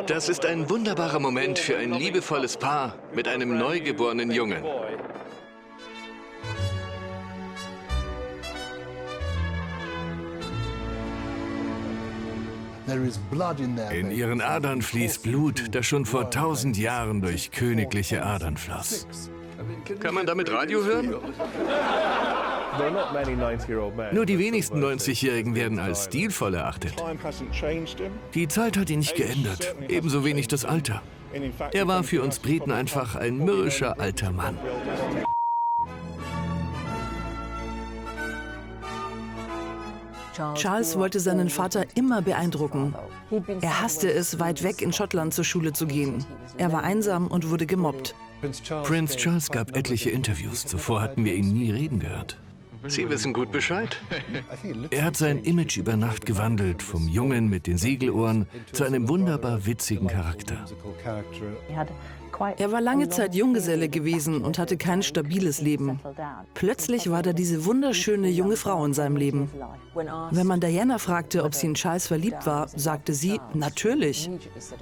Das ist ein wunderbarer Moment für ein liebevolles Paar mit einem neugeborenen Jungen. In ihren Adern fließt Blut, das schon vor 1000 Jahren durch königliche Adern floss. Kann man damit Radio hören? Nur die wenigsten 90-Jährigen werden als stilvoll erachtet. Die Zeit hat ihn nicht geändert, ebenso wenig das Alter. Er war für uns Briten einfach ein mürrischer alter Mann. Charles wollte seinen Vater immer beeindrucken. Er hasste es, weit weg in Schottland zur Schule zu gehen. Er war einsam und wurde gemobbt. Prinz Charles gab etliche Interviews, zuvor hatten wir ihn nie reden gehört. Sie wissen gut Bescheid. Er hat sein Image über Nacht gewandelt, vom Jungen mit den Segelohren zu einem wunderbar witzigen Charakter. Er war lange Zeit Junggeselle gewesen und hatte kein stabiles Leben. Plötzlich war da diese wunderschöne junge Frau in seinem Leben. Wenn man Diana fragte, ob sie in Charles verliebt war, sagte sie, natürlich.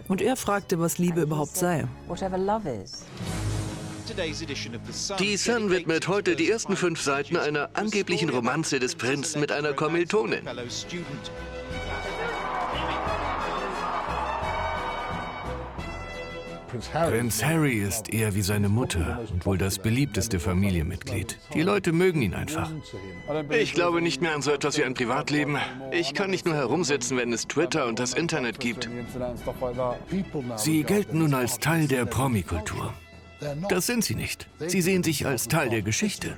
Und er fragte, was Liebe überhaupt sei. Die Sun widmet heute die ersten 5 Seiten einer angeblichen Romanze des Prinzen mit einer Kommilitonin. Prinz Harry ist eher wie seine Mutter und wohl das beliebteste Familienmitglied. Die Leute mögen ihn einfach. Ich glaube nicht mehr an so etwas wie ein Privatleben. Ich kann nicht nur herumsitzen, wenn es Twitter und das Internet gibt. Sie gelten nun als Teil der Promi-Kultur. Das sind sie nicht. Sie sehen sich als Teil der Geschichte.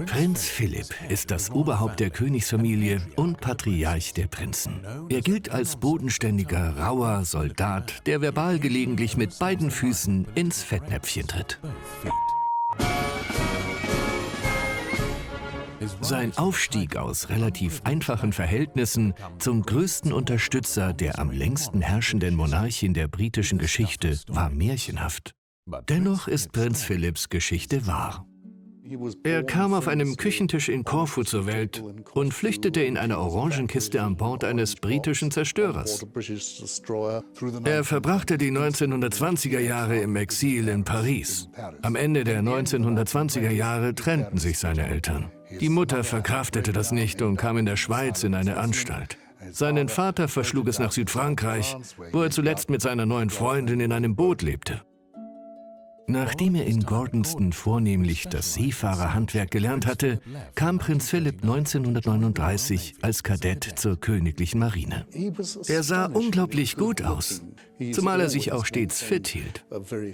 Prinz Philipp ist das Oberhaupt der Königsfamilie und Patriarch der Prinzen. Er gilt als bodenständiger, rauer Soldat, der verbal gelegentlich mit beiden Füßen ins Fettnäpfchen tritt. Sein Aufstieg aus relativ einfachen Verhältnissen zum größten Unterstützer der am längsten herrschenden Monarchin der britischen Geschichte war märchenhaft. Dennoch ist Prinz Philipps Geschichte wahr. Er kam auf einem Küchentisch in Korfu zur Welt und flüchtete in einer Orangenkiste an Bord eines britischen Zerstörers. Er verbrachte die 1920er Jahre im Exil in Paris. Am Ende der 1920er Jahre trennten sich seine Eltern. Die Mutter verkraftete das nicht und kam in der Schweiz in eine Anstalt. Seinen Vater verschlug es nach Südfrankreich, wo er zuletzt mit seiner neuen Freundin in einem Boot lebte. Nachdem er in Gordonston vornehmlich das Seefahrerhandwerk gelernt hatte, kam Prinz Philipp 1939 als Kadett zur königlichen Marine. Er sah unglaublich gut aus, zumal er sich auch stets fit hielt.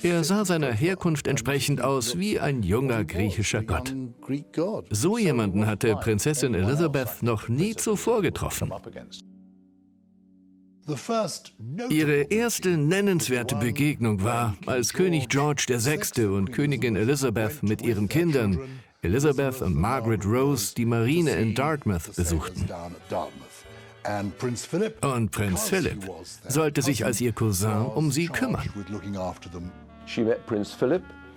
Er sah seiner Herkunft entsprechend aus wie ein junger griechischer Gott. So jemanden hatte Prinzessin Elizabeth noch nie zuvor getroffen. Ihre erste nennenswerte Begegnung war, als König George VI. Und Königin Elizabeth mit ihren Kindern, Elizabeth und Margaret Rose, die Marine in Dartmouth besuchten. Und Prinz Philipp sollte sich als ihr Cousin um sie kümmern.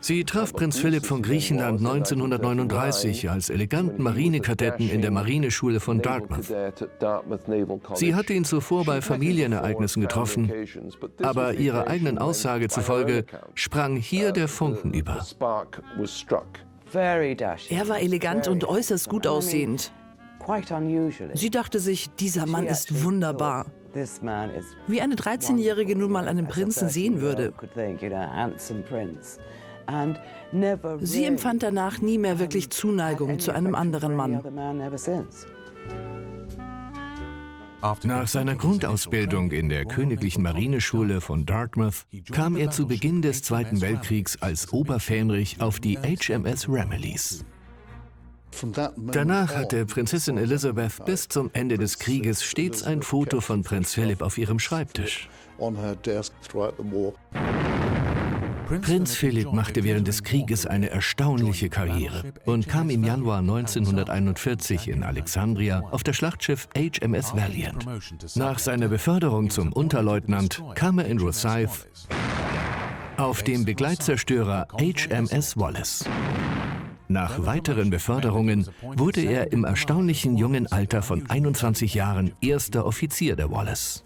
Sie traf Prinz Philipp von Griechenland 1939 als eleganten Marinekadetten in der Marineschule von Dartmouth. Sie hatte ihn zuvor bei Familienereignissen getroffen, aber ihrer eigenen Aussage zufolge sprang hier der Funken über. Er war elegant und äußerst gut aussehend. Sie dachte sich, dieser Mann ist wunderbar. Wie eine 13-Jährige nun mal einen Prinzen sehen würde. Sie empfand danach nie mehr wirklich Zuneigung zu einem anderen Mann. Nach seiner Grundausbildung in der Königlichen Marineschule von Dartmouth kam er zu Beginn des Zweiten Weltkriegs als Oberfähnrich auf die HMS Ramillies. Danach hatte Prinzessin Elizabeth bis zum Ende des Krieges stets ein Foto von Prinz Philipp auf ihrem Schreibtisch. Prinz Philipp machte während des Krieges eine erstaunliche Karriere und kam im Januar 1941 in Alexandria auf das Schlachtschiff HMS Valiant. Nach seiner Beförderung zum Unterleutnant kam er in Rosyth auf dem Begleitzerstörer HMS Wallace. Nach weiteren Beförderungen wurde er im erstaunlichen jungen Alter von 21 Jahren erster Offizier der Wallace.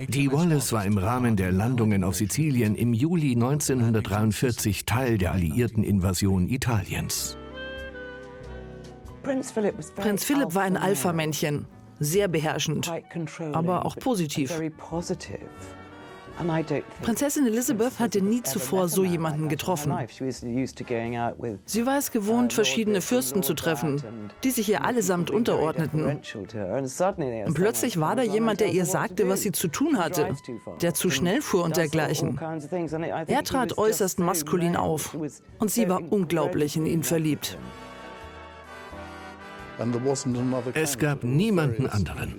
Die Wallace war im Rahmen der Landungen auf Sizilien im Juli 1943 Teil der alliierten Invasion Italiens. Prinz Philipp war ein Alpha-Männchen, sehr beherrschend, aber auch positiv. Prinzessin Elizabeth hatte nie zuvor so jemanden getroffen. Sie war es gewohnt, verschiedene Fürsten zu treffen, die sich ihr allesamt unterordneten. Und plötzlich war da jemand, der ihr sagte, was sie zu tun hatte, der zu schnell fuhr und dergleichen. Er trat äußerst maskulin auf und sie war unglaublich in ihn verliebt. Es gab niemanden anderen.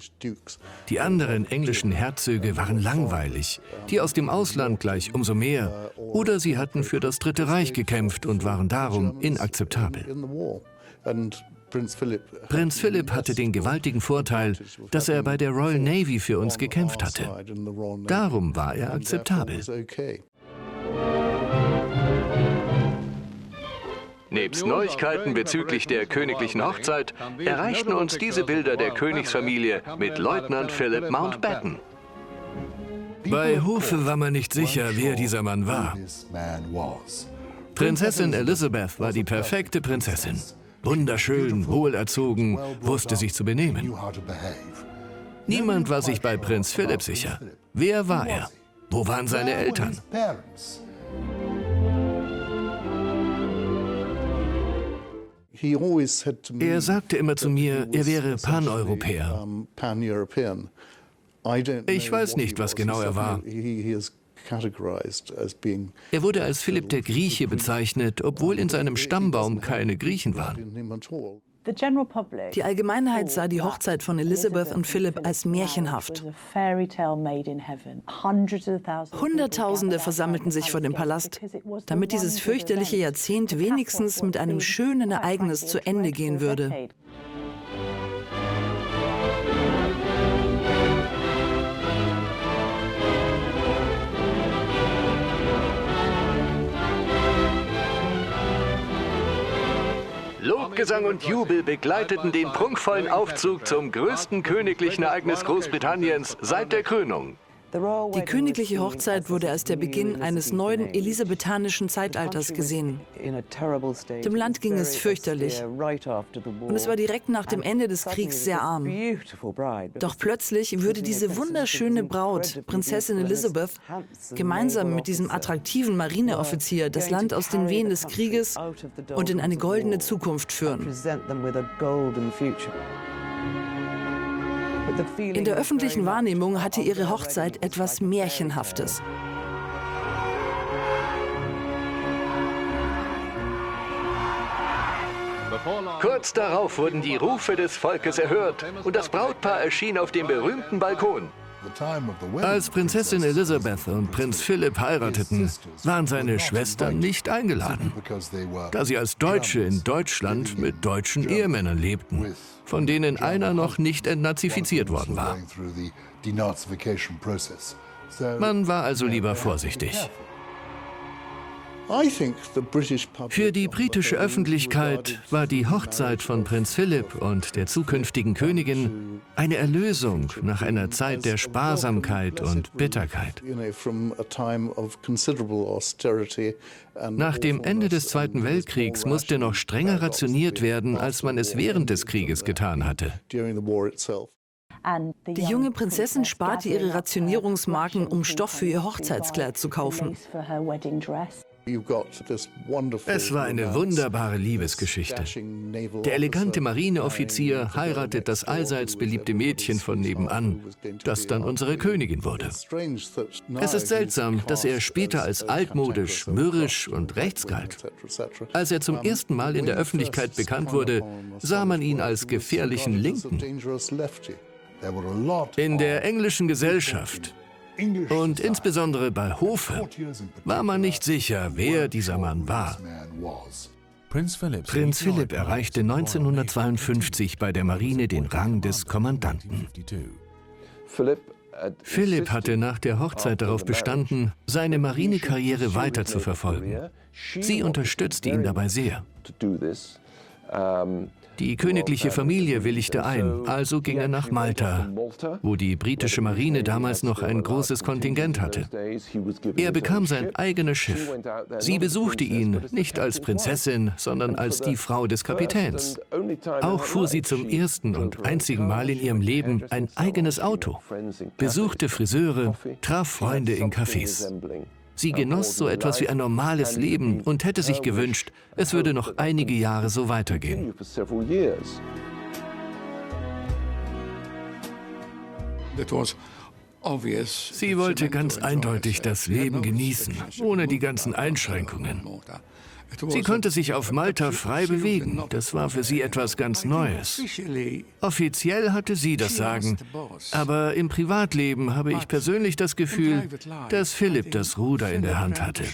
Die anderen englischen Herzöge waren langweilig, die aus dem Ausland gleich umso mehr, oder sie hatten für das Dritte Reich gekämpft und waren darum inakzeptabel. Prinz Philipp hatte den gewaltigen Vorteil, dass er bei der Royal Navy für uns gekämpft hatte. Darum war er akzeptabel. Nebst Neuigkeiten bezüglich der königlichen Hochzeit erreichten uns diese Bilder der Königsfamilie mit Leutnant Philip Mountbatten. Bei Hofe war man nicht sicher, wer dieser Mann war. Prinzessin Elizabeth war die perfekte Prinzessin. Wunderschön, wohlerzogen, wusste sich zu benehmen. Niemand war sich bei Prinz Philipp sicher. Wer war er? Wo waren seine Eltern? Er sagte immer zu mir, er wäre Paneuropäer. Ich weiß nicht, was genau er war. Er wurde als Philipp der Grieche bezeichnet, obwohl in seinem Stammbaum keine Griechen waren. Die Allgemeinheit sah die Hochzeit von Elizabeth und Philipp als märchenhaft. Hunderttausende versammelten sich vor dem Palast, damit dieses fürchterliche Jahrzehnt wenigstens mit einem schönen Ereignis zu Ende gehen würde. Lobgesang und Jubel begleiteten den prunkvollen Aufzug zum größten königlichen Ereignis Großbritanniens seit der Krönung. Die königliche Hochzeit wurde als der Beginn eines neuen elisabethanischen Zeitalters gesehen. Dem Land ging es fürchterlich und es war direkt nach dem Ende des Kriegs sehr arm. Doch plötzlich würde diese wunderschöne Braut, Prinzessin Elizabeth, gemeinsam mit diesem attraktiven Marineoffizier das Land aus den Wehen des Krieges und in eine goldene Zukunft führen. In der öffentlichen Wahrnehmung hatte ihre Hochzeit etwas Märchenhaftes. Kurz darauf wurden die Rufe des Volkes erhört und das Brautpaar erschien auf dem berühmten Balkon. Als Prinzessin Elizabeth und Prinz Philipp heirateten, waren seine Schwestern nicht eingeladen, da sie als Deutsche in Deutschland mit deutschen Ehemännern lebten, von denen einer noch nicht entnazifiziert worden war. Man war also lieber vorsichtig. Für die britische Öffentlichkeit war die Hochzeit von Prinz Philipp und der zukünftigen Königin eine Erlösung nach einer Zeit der Sparsamkeit und Bitterkeit. Nach dem Ende des Zweiten Weltkriegs musste noch strenger rationiert werden, als man es während des Krieges getan hatte. Die junge Prinzessin sparte ihre Rationierungsmarken, um Stoff für ihr Hochzeitskleid zu kaufen. Es war eine wunderbare Liebesgeschichte. Der elegante Marineoffizier heiratet das allseits beliebte Mädchen von nebenan, das dann unsere Königin wurde. Es ist seltsam, dass er später als altmodisch, mürrisch und rechts galt. Als er zum ersten Mal in der Öffentlichkeit bekannt wurde, sah man ihn als gefährlichen Linken. In der englischen Gesellschaft und insbesondere bei Hofe war man nicht sicher, wer dieser Mann war. Prinz Philipp erreichte 1952 bei der Marine den Rang des Kommandanten. Philipp hatte nach der Hochzeit darauf bestanden, seine Marinekarriere weiter zu verfolgen. Sie unterstützte ihn dabei sehr. Die königliche Familie willigte ein, also ging er nach Malta, wo die britische Marine damals noch ein großes Kontingent hatte. Er bekam sein eigenes Schiff. Sie besuchte ihn nicht als Prinzessin, sondern als die Frau des Kapitäns. Auch fuhr sie zum ersten und einzigen Mal in ihrem Leben ein eigenes Auto, besuchte Friseure, traf Freunde in Cafés. Sie genoss so etwas wie ein normales Leben und hätte sich gewünscht, es würde noch einige Jahre so weitergehen. Sie wollte ganz eindeutig das Leben genießen, ohne die ganzen Einschränkungen. Sie konnte sich auf Malta frei bewegen. Das war für sie etwas ganz Neues. Offiziell hatte sie das Sagen, aber im Privatleben habe ich persönlich das Gefühl, dass Philipp das Ruder in der Hand hatte.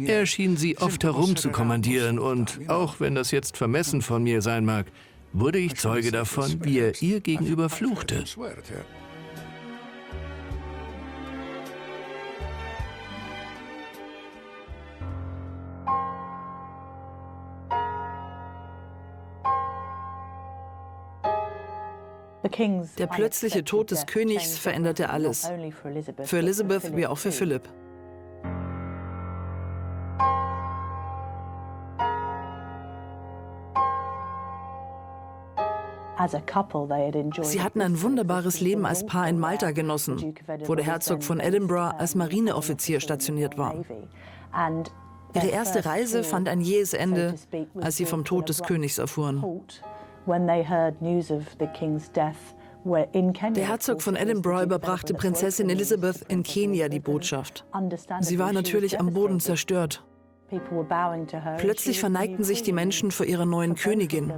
Er schien sie oft herumzukommandieren und, auch wenn das jetzt vermessen von mir sein mag, wurde ich Zeuge davon, wie er ihr gegenüber fluchte. Der plötzliche Tod des Königs veränderte alles. Für Elizabeth wie auch für Philipp. Sie hatten ein wunderbares Leben als Paar in Malta genossen, wo der Herzog von Edinburgh als Marineoffizier stationiert war. Ihre erste Reise fand ein jähes Ende, als sie vom Tod des Königs erfuhren. Der Herzog von Edinburgh überbrachte Prinzessin Elizabeth in Kenia die Botschaft. Sie war natürlich am Boden zerstört. Plötzlich verneigten sich die Menschen vor ihrer neuen Königin.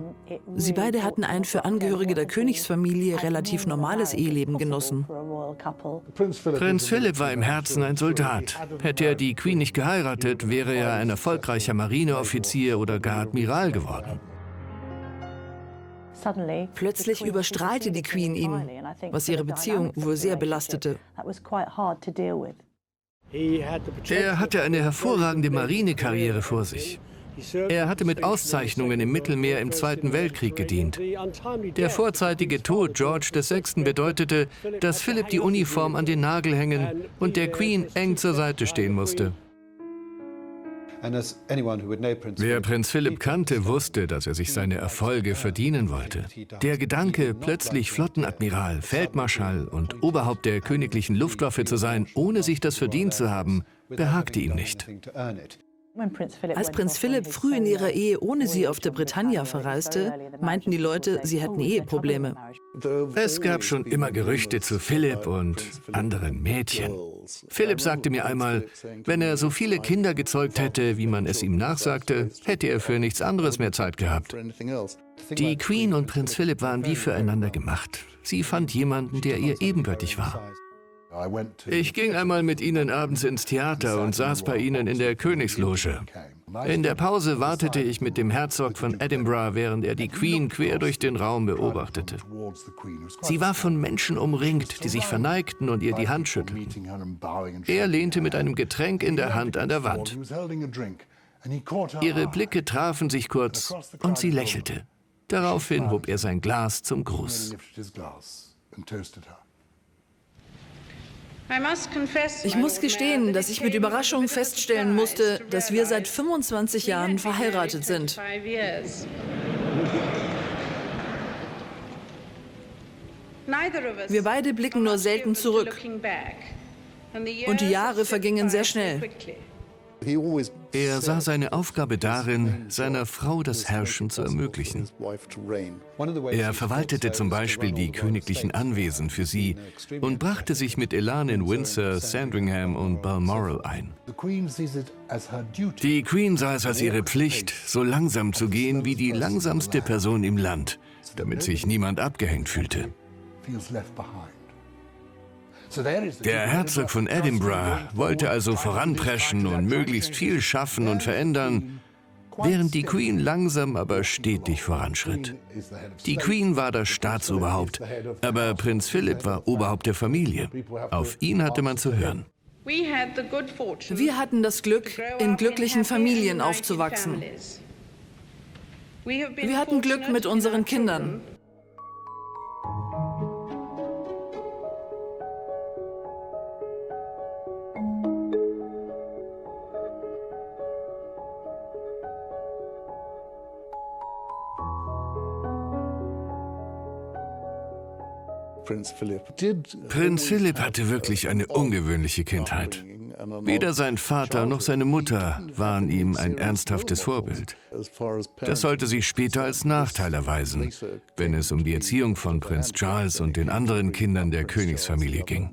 Sie beide hatten ein für Angehörige der Königsfamilie relativ normales Eheleben genossen. Prinz Philipp war im Herzen ein Soldat. Hätte er die Queen nicht geheiratet, wäre er ein erfolgreicher Marineoffizier oder gar Admiral geworden. Plötzlich überstrahlte die Queen ihn, was ihre Beziehung wohl sehr belastete. Er hatte eine hervorragende Marinekarriere vor sich. Er hatte mit Auszeichnungen im Mittelmeer im Zweiten Weltkrieg gedient. Der vorzeitige Tod George VI. Bedeutete, dass Philipp die Uniform an den Nagel hängen und der Queen eng zur Seite stehen musste. Wer Prinz Philipp kannte, wusste, dass er sich seine Erfolge verdienen wollte. Der Gedanke, plötzlich Flottenadmiral, Feldmarschall und Oberhaupt der königlichen Luftwaffe zu sein, ohne sich das verdient zu haben, behagte ihm nicht. Als Prinz Philipp früh in ihrer Ehe ohne sie auf der Britannia verreiste, meinten die Leute, sie hätten Eheprobleme. Es gab schon immer Gerüchte zu Philipp und anderen Mädchen. Philipp sagte mir einmal, wenn er so viele Kinder gezeugt hätte, wie man es ihm nachsagte, hätte er für nichts anderes mehr Zeit gehabt. Die Queen und Prinz Philipp waren wie füreinander gemacht. Sie fand jemanden, der ihr ebenbürtig war. Ich ging einmal mit ihnen abends ins Theater und saß bei ihnen in der Königsloge. In der Pause wartete ich mit dem Herzog von Edinburgh, während er die Queen quer durch den Raum beobachtete. Sie war von Menschen umringt, die sich verneigten und ihr die Hand schüttelten. Er lehnte mit einem Getränk in der Hand an der Wand. Ihre Blicke trafen sich kurz und sie lächelte. Daraufhin hob er sein Glas zum Gruß. Ich muss gestehen, dass ich mit Überraschung feststellen musste, dass wir seit 25 Jahren verheiratet sind. Wir beide blicken nur selten zurück. Und die Jahre vergingen sehr schnell. Er sah seine Aufgabe darin, seiner Frau das Herrschen zu ermöglichen. Er verwaltete zum Beispiel die königlichen Anwesen für sie und brachte sich mit Elan in Windsor, Sandringham und Balmoral ein. Die Queen sah es als ihre Pflicht, so langsam zu gehen wie die langsamste Person im Land, damit sich niemand abgehängt fühlte. Der Herzog von Edinburgh wollte also voranpreschen und möglichst viel schaffen und verändern, während die Queen langsam aber stetig voranschritt. Die Queen war das Staatsoberhaupt, aber Prinz Philipp war Oberhaupt der Familie. Auf ihn hatte man zu hören. Wir hatten das Glück, in glücklichen Familien aufzuwachsen. Wir hatten Glück mit unseren Kindern. Prinz Philipp hatte wirklich eine ungewöhnliche Kindheit. Weder sein Vater noch seine Mutter waren ihm ein ernsthaftes Vorbild. Das sollte sich später als Nachteil erweisen, wenn es um die Erziehung von Prinz Charles und den anderen Kindern der Königsfamilie ging.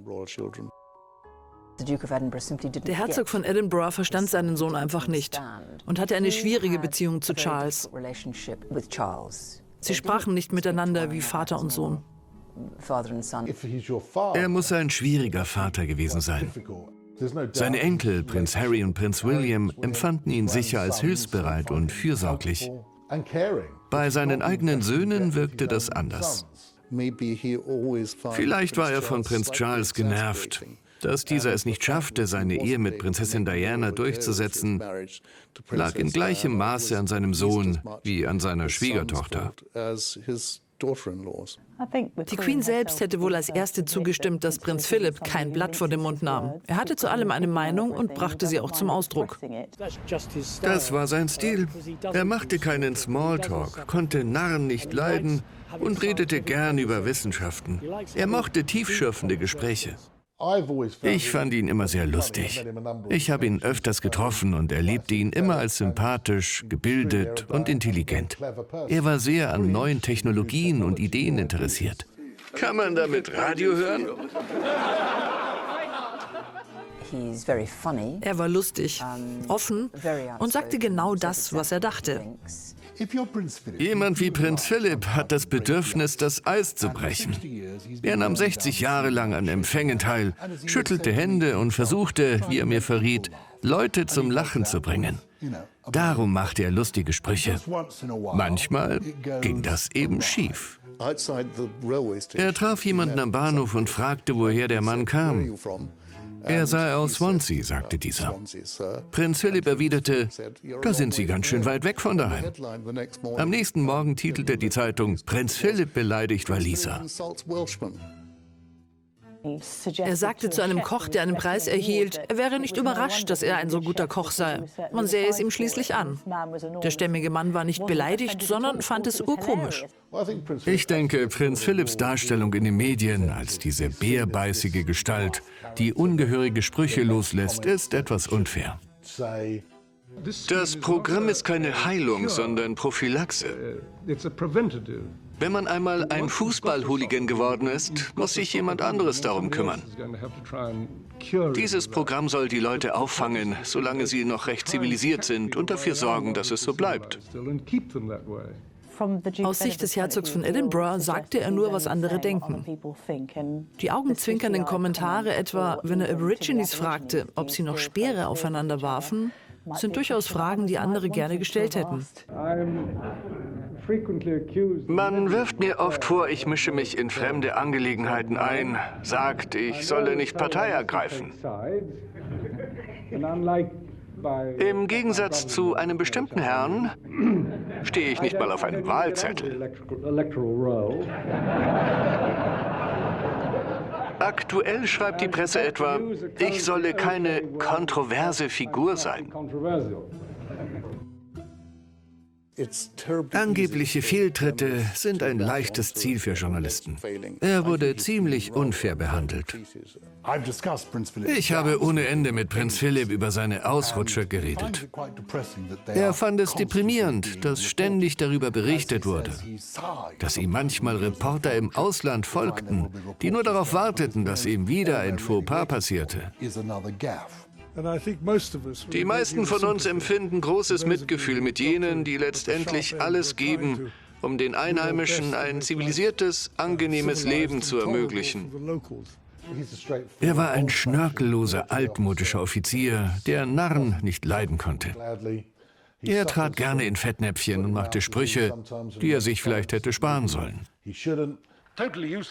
Der Herzog von Edinburgh verstand seinen Sohn einfach nicht und hatte eine schwierige Beziehung zu Charles. Sie sprachen nicht miteinander wie Vater und Sohn. Er muss ein schwieriger Vater gewesen sein. Seine Enkel, Prinz Harry und Prinz William, empfanden ihn sicher als hilfsbereit und fürsorglich. Bei seinen eigenen Söhnen wirkte das anders. Vielleicht war er von Prinz Charles genervt, dass dieser es nicht schaffte, seine Ehe mit Prinzessin Diana durchzusetzen, lag in gleichem Maße an seinem Sohn wie an seiner Schwiegertochter. Die Queen selbst hätte wohl als erste zugestimmt, dass Prinz Philipp kein Blatt vor den Mund nahm. Er hatte zu allem eine Meinung und brachte sie auch zum Ausdruck. Das war sein Stil. Er machte keinen Smalltalk, konnte Narren nicht leiden und redete gern über Wissenschaften. Er mochte tiefschürfende Gespräche. Ich fand ihn immer sehr lustig. Ich habe ihn öfters getroffen und erlebte ihn immer als sympathisch, gebildet und intelligent. Er war sehr an neuen Technologien und Ideen interessiert. Kann man damit Radio hören? Er war lustig, offen und sagte genau das, was er dachte. Jemand wie Prinz Philipp hat das Bedürfnis, das Eis zu brechen. Er nahm 60 Jahre lang an Empfängen teil, schüttelte Hände und versuchte, wie er mir verriet, Leute zum Lachen zu bringen. Darum machte er lustige Sprüche. Manchmal ging das eben schief. Er traf jemanden am Bahnhof und fragte, woher der Mann kam. Er sei aus Swansea, sagte dieser. Prinz Philipp erwiderte, da sind Sie ganz schön weit weg von daheim. Am nächsten Morgen titelte die Zeitung, Prinz Philipp beleidigt Waliser. Er sagte zu einem Koch, der einen Preis erhielt, er wäre nicht überrascht, dass er ein so guter Koch sei. Man sähe es ihm schließlich an. Der stämmige Mann war nicht beleidigt, sondern fand es urkomisch. Ich denke, Prinz Philipps Darstellung in den Medien als diese bärbeißige Gestalt, die ungehörige Sprüche loslässt, ist etwas unfair. Das Programm ist keine Heilung, sondern Prophylaxe. Wenn man einmal ein Fußball-Hooligan geworden ist, muss sich jemand anderes darum kümmern. Dieses Programm soll die Leute auffangen, solange sie noch recht zivilisiert sind und dafür sorgen, dass es so bleibt. Aus Sicht des Herzogs von Edinburgh sagte er nur, was andere denken. Die augenzwinkernden Kommentare etwa, wenn er Aborigines fragte, ob sie noch Speere aufeinander warfen, sind durchaus Fragen, die andere gerne gestellt hätten. Man wirft mir oft vor, ich mische mich in fremde Angelegenheiten ein, sagt, ich solle nicht Partei ergreifen. Im Gegensatz zu einem bestimmten Herrn stehe ich nicht mal auf einem Wahlzettel. Aktuell schreibt die Presse etwa, ich solle keine kontroverse Figur sein. Angebliche Fehltritte sind ein leichtes Ziel für Journalisten. Er wurde ziemlich unfair behandelt. Ich habe ohne Ende mit Prinz Philipp über seine Ausrutscher geredet. Er fand es deprimierend, dass ständig darüber berichtet wurde, dass ihm manchmal Reporter im Ausland folgten, die nur darauf warteten, dass ihm wieder ein Fauxpas passierte. Die meisten von uns empfinden großes Mitgefühl mit jenen, die letztendlich alles geben, um den Einheimischen ein zivilisiertes, angenehmes Leben zu ermöglichen. Er war ein schnörkelloser, altmodischer Offizier, der Narren nicht leiden konnte. Er trat gerne in Fettnäpfchen und machte Sprüche, die er sich vielleicht hätte sparen sollen.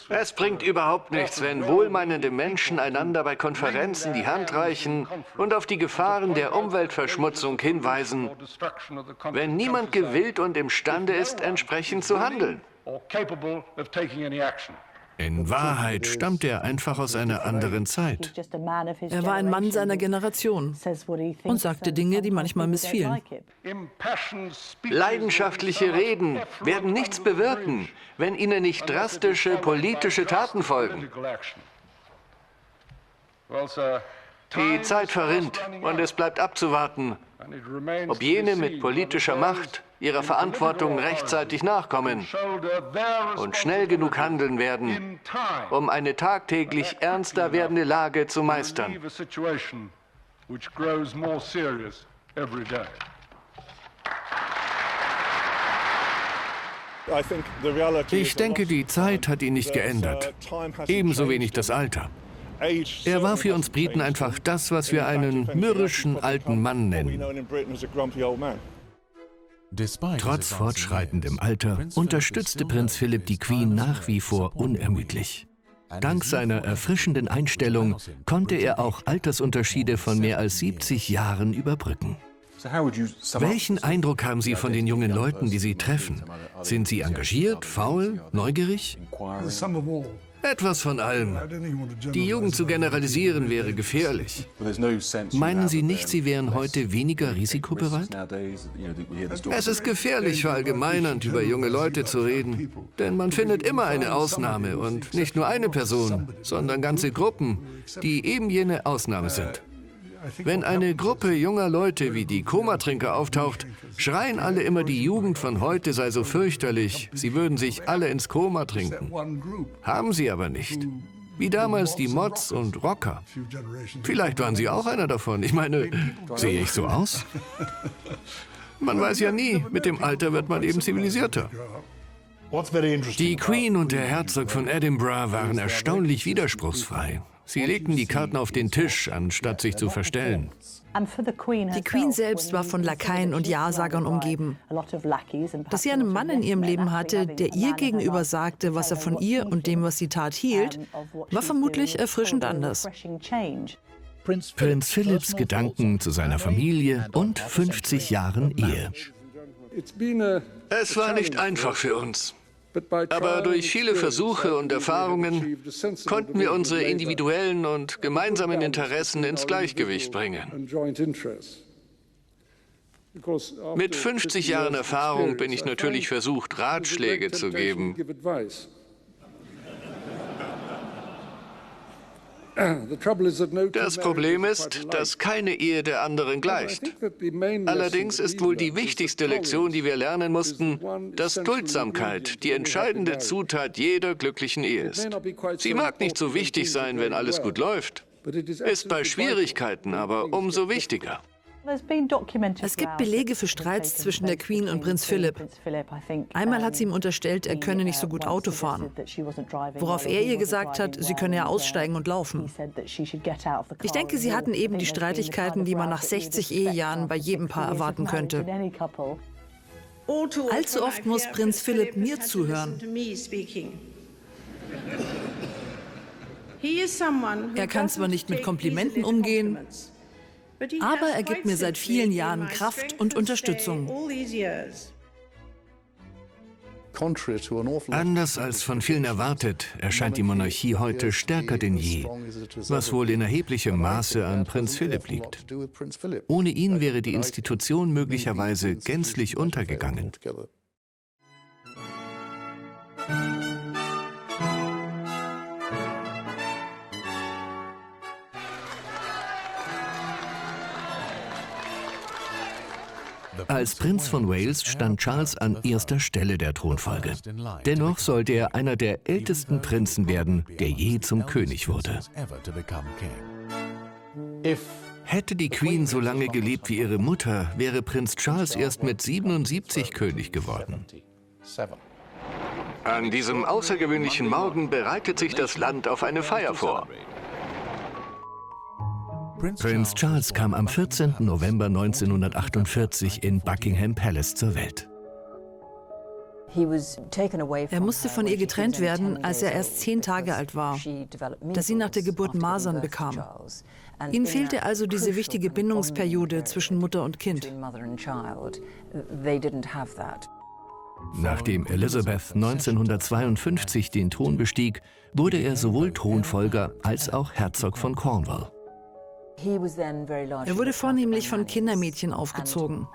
Es bringt überhaupt nichts, wenn wohlmeinende Menschen einander bei Konferenzen die Hand reichen und auf die Gefahren der Umweltverschmutzung hinweisen, wenn niemand gewillt und imstande ist, entsprechend zu handeln. In Wahrheit stammt er einfach aus einer anderen Zeit. Er war ein Mann seiner Generation und sagte Dinge, die manchmal missfielen. Leidenschaftliche Reden werden nichts bewirken, wenn ihnen nicht drastische politische Taten folgen. Die Zeit verrinnt und es bleibt abzuwarten, ob jene mit politischer Macht ihrer Verantwortung rechtzeitig nachkommen und schnell genug handeln werden, um eine tagtäglich ernster werdende Lage zu meistern. Ich denke, die Zeit hat ihn nicht geändert. Ebenso wenig das Alter. Er war für uns Briten einfach das, was wir einen mürrischen alten Mann nennen. Trotz fortschreitendem Alter unterstützte Prinz Philipp die Queen nach wie vor unermüdlich. Dank seiner erfrischenden Einstellung konnte er auch Altersunterschiede von mehr als 70 Jahren überbrücken. Welchen Eindruck haben Sie von den jungen Leuten, die Sie treffen? Sind sie engagiert, faul, neugierig? Etwas von allem. Die Jugend zu generalisieren wäre gefährlich. Meinen Sie nicht, sie wären heute weniger risikobereit? Es ist gefährlich, verallgemeinernd über junge Leute zu reden. Denn man findet immer eine Ausnahme und nicht nur eine Person, sondern ganze Gruppen, die eben jene Ausnahme sind. Wenn eine Gruppe junger Leute wie die Komatrinker auftaucht, schreien alle immer, die Jugend von heute sei so fürchterlich, sie würden sich alle ins Koma trinken. Haben sie aber nicht. Wie damals die Mods und Rocker. Vielleicht waren Sie auch einer davon. Ich meine, sehe ich so aus? Man weiß ja nie, mit dem Alter wird man eben zivilisierter. Die Queen und der Herzog von Edinburgh waren erstaunlich widerspruchsfrei. Sie legten die Karten auf den Tisch, anstatt sich zu verstellen. Die Queen selbst war von Lakaien und Ja-Sagern umgeben. Dass sie einen Mann in ihrem Leben hatte, der ihr gegenüber sagte, was er von ihr und dem, was sie tat, hielt, war vermutlich erfrischend anders. Prinz Philipps Gedanken zu seiner Familie und 50 Jahren Ehe. Es war nicht einfach für uns. Aber durch viele Versuche und Erfahrungen konnten wir unsere individuellen und gemeinsamen Interessen ins Gleichgewicht bringen. Mit 50 Jahren Erfahrung bin ich natürlich versucht, Ratschläge zu geben. Das Problem ist, dass keine Ehe der anderen gleicht. Allerdings ist wohl die wichtigste Lektion, die wir lernen mussten, dass Duldsamkeit die entscheidende Zutat jeder glücklichen Ehe ist. Sie mag nicht so wichtig sein, wenn alles gut läuft, ist bei Schwierigkeiten aber umso wichtiger. Es gibt Belege für Streits zwischen der Queen und Prinz Philipp. Einmal hat sie ihm unterstellt, er könne nicht so gut Auto fahren. Worauf er ihr gesagt hat, sie könne ja aussteigen und laufen. Ich denke, sie hatten eben die Streitigkeiten, die man nach 60 Ehejahren bei jedem Paar erwarten könnte. Allzu oft muss Prinz Philipp mir zuhören. Er kann zwar nicht mit Komplimenten umgehen, aber er gibt mir seit vielen Jahren Kraft und Unterstützung. Anders als von vielen erwartet, erscheint die Monarchie heute stärker denn je, was wohl in erheblichem Maße an Prinz Philipp liegt. Ohne ihn wäre die Institution möglicherweise gänzlich untergegangen. Als Prinz von Wales stand Charles an erster Stelle der Thronfolge. Dennoch sollte er einer der ältesten Prinzen werden, der je zum König wurde. Hätte die Queen so lange gelebt wie ihre Mutter, wäre Prinz Charles erst mit 77 König geworden. An diesem außergewöhnlichen Morgen bereitet sich das Land auf eine Feier vor. Prinz Charles kam am 14. November 1948 in Buckingham Palace zur Welt. Er musste von ihr getrennt werden, als er erst 10 Tage alt war, da sie nach der Geburt Masern bekam. Ihnen fehlte also diese wichtige Bindungsperiode zwischen Mutter und Kind. Nachdem Elizabeth 1952 den Thron bestieg, wurde er sowohl Thronfolger als auch Herzog von Cornwall. Er wurde vornehmlich von Kindermädchen aufgezogen.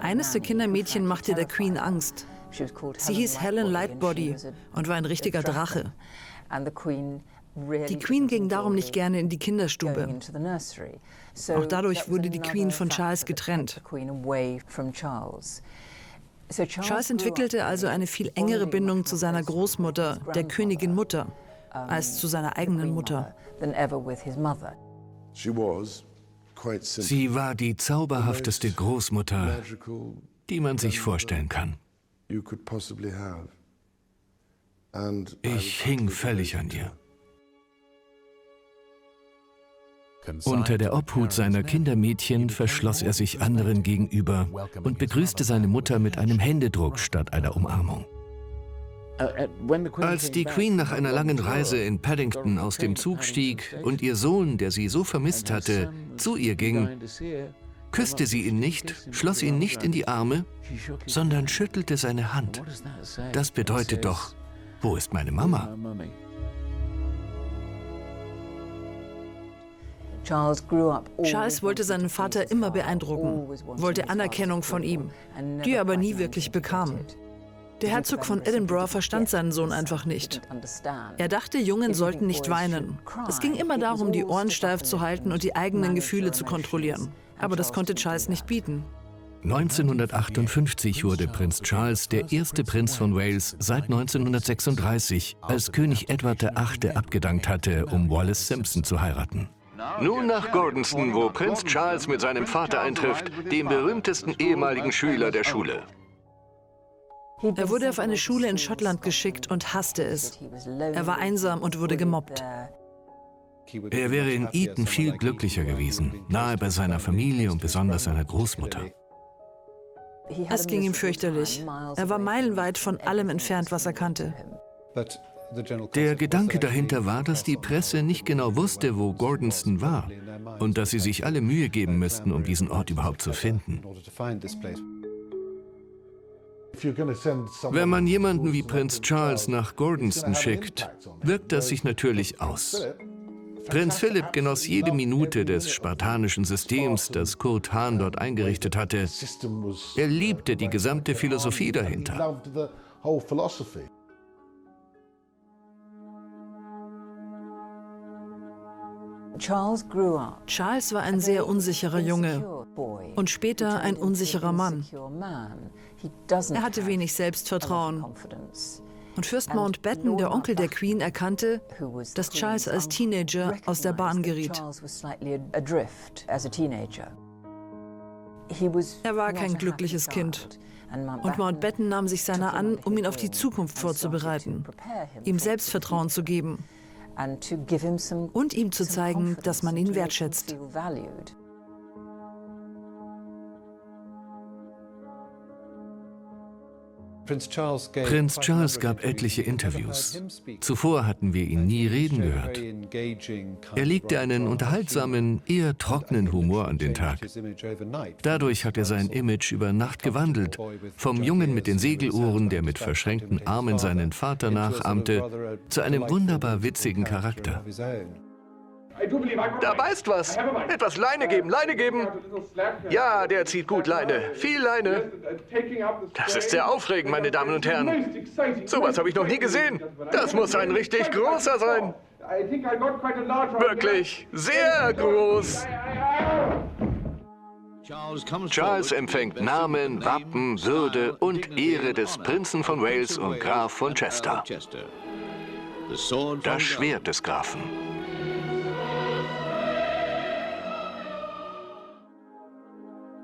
Eines der Kindermädchen machte der Queen Angst. Sie hieß Helen Lightbody und war ein richtiger Drache. Die Queen ging darum nicht gerne in die Kinderstube. Auch dadurch wurde die Queen von Charles getrennt. Charles entwickelte also eine viel engere Bindung zu seiner Großmutter, der Königin Mutter, als zu seiner eigenen Mutter. Sie war die zauberhafteste Großmutter, die man sich vorstellen kann. Ich hing völlig an ihr. Unter der Obhut seiner Kindermädchen verschloss er sich anderen gegenüber und begrüßte seine Mutter mit einem Händedruck statt einer Umarmung. Als die Queen nach einer langen Reise in Paddington aus dem Zug stieg und ihr Sohn, der sie so vermisst hatte, zu ihr ging, küsste sie ihn nicht, schloss ihn nicht in die Arme, sondern schüttelte seine Hand. Das bedeutet doch, wo ist meine Mama? Charles wollte seinen Vater immer beeindrucken, wollte Anerkennung von ihm, die er aber nie wirklich bekam. Der Herzog von Edinburgh verstand seinen Sohn einfach nicht. Er dachte, Jungen sollten nicht weinen. Es ging immer darum, die Ohren steif zu halten und die eigenen Gefühle zu kontrollieren. Aber das konnte Charles nicht bieten. 1958 wurde Prinz Charles der erste Prinz von Wales seit 1936, als König Edward VIII. Abgedankt hatte, um Wallis Simpson zu heiraten. Nun nach Gordonston, wo Prinz Charles mit seinem Vater eintrifft, dem berühmtesten ehemaligen Schüler der Schule. Er wurde auf eine Schule in Schottland geschickt und hasste es. Er war einsam und wurde gemobbt. Er wäre in Eton viel glücklicher gewesen, nahe bei seiner Familie und besonders seiner Großmutter. Es ging ihm fürchterlich. Er war meilenweit von allem entfernt, was er kannte. Der Gedanke dahinter war, dass die Presse nicht genau wusste, wo Gordonston war und dass sie sich alle Mühe geben müssten, um diesen Ort überhaupt zu finden. Wenn man jemanden wie Prinz Charles nach Gordonston schickt, wirkt das sich natürlich aus. Prinz Philipp genoss jede Minute des spartanischen Systems, das Kurt Hahn dort eingerichtet hatte. Er liebte die gesamte Philosophie dahinter. Charles war ein sehr unsicherer Junge und später ein unsicherer Mann. Er hatte wenig Selbstvertrauen. Und Fürst Mountbatten, der Onkel der Queen, erkannte, dass Charles als Teenager aus der Bahn geriet. Er war kein glückliches Kind. Und Mountbatten nahm sich seiner an, um ihn auf die Zukunft vorzubereiten, ihm Selbstvertrauen zu geben und ihm zu zeigen, dass man ihn wertschätzt. Prinz Charles gab etliche Interviews. Zuvor hatten wir ihn nie reden gehört. Er legte einen unterhaltsamen, eher trockenen Humor an den Tag. Dadurch hat er sein Image über Nacht gewandelt. Vom Jungen mit den Segelohren, der mit verschränkten Armen seinen Vater nachahmte, zu einem wunderbar witzigen Charakter. Da beißt was. Etwas Leine geben, Leine geben. Ja, der zieht gut Leine. Viel Leine. Das ist sehr aufregend, meine Damen und Herren. Sowas habe ich noch nie gesehen. Das muss ein richtig großer sein. Wirklich sehr groß. Charles empfängt Namen, Wappen, Würde und Ehre des Prinzen von Wales und Graf von Chester. Das Schwert des Grafen.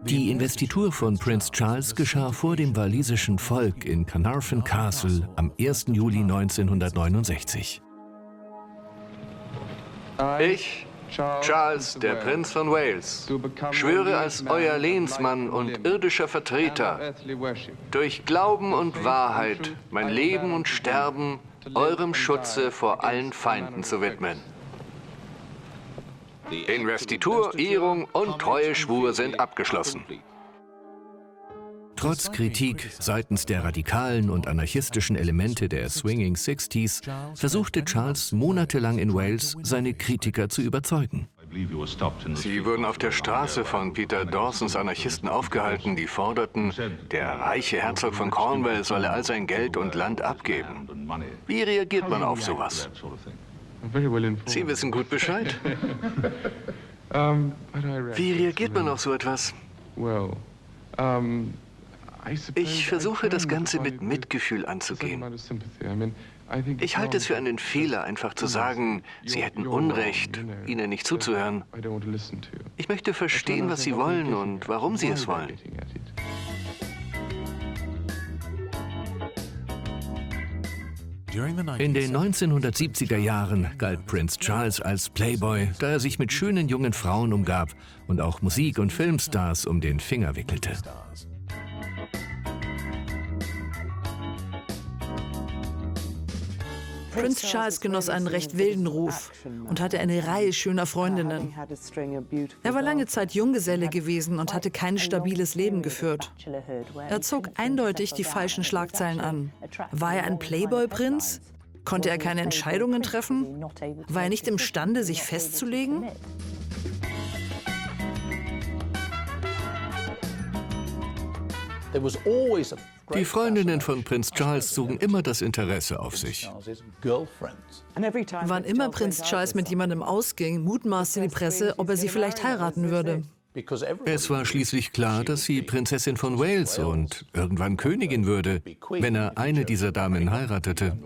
Die Investitur von Prinz Charles geschah vor dem walisischen Volk in Carnarvon Castle am 1. Juli 1969. Ich, Charles, der Prinz von Wales, schwöre als euer Lehnsmann und irdischer Vertreter, durch Glauben und Wahrheit mein Leben und Sterben eurem Schutze vor allen Feinden zu widmen. Investitur, Ehrung und Treueschwur sind abgeschlossen. Trotz Kritik seitens der radikalen und anarchistischen Elemente der Swinging Sixties versuchte Charles monatelang in Wales, seine Kritiker zu überzeugen. Sie wurden auf der Straße von Peter Dawsons Anarchisten aufgehalten, die forderten, der reiche Herzog von Cornwall solle all sein Geld und Land abgeben. Wie reagiert man auf sowas? Sie wissen gut Bescheid. Wie reagiert man auf so etwas? Ich versuche, das Ganze mit Mitgefühl anzugehen. Ich halte es für einen Fehler, einfach zu sagen, Sie hätten Unrecht, Ihnen nicht zuzuhören. Ich möchte verstehen, was Sie wollen und warum Sie es wollen. In den 1970er Jahren galt Prinz Charles als Playboy, da er sich mit schönen jungen Frauen umgab und auch Musik- und Filmstars um den Finger wickelte. Prinz Charles genoss einen recht wilden Ruf und hatte eine Reihe schöner Freundinnen. Er war lange Zeit Junggeselle gewesen und hatte kein stabiles Leben geführt. Er zog eindeutig die falschen Schlagzeilen an. War er ein Playboy-Prinz? Konnte er keine Entscheidungen treffen? War er nicht imstande, sich festzulegen? Die Freundinnen von Prinz Charles zogen immer das Interesse auf sich. Wann immer Prinz Charles mit jemandem ausging, mutmaßte die Presse, ob er sie vielleicht heiraten würde. Es war schließlich klar, dass sie Prinzessin von Wales und irgendwann Königin würde, wenn er eine dieser Damen heiratete.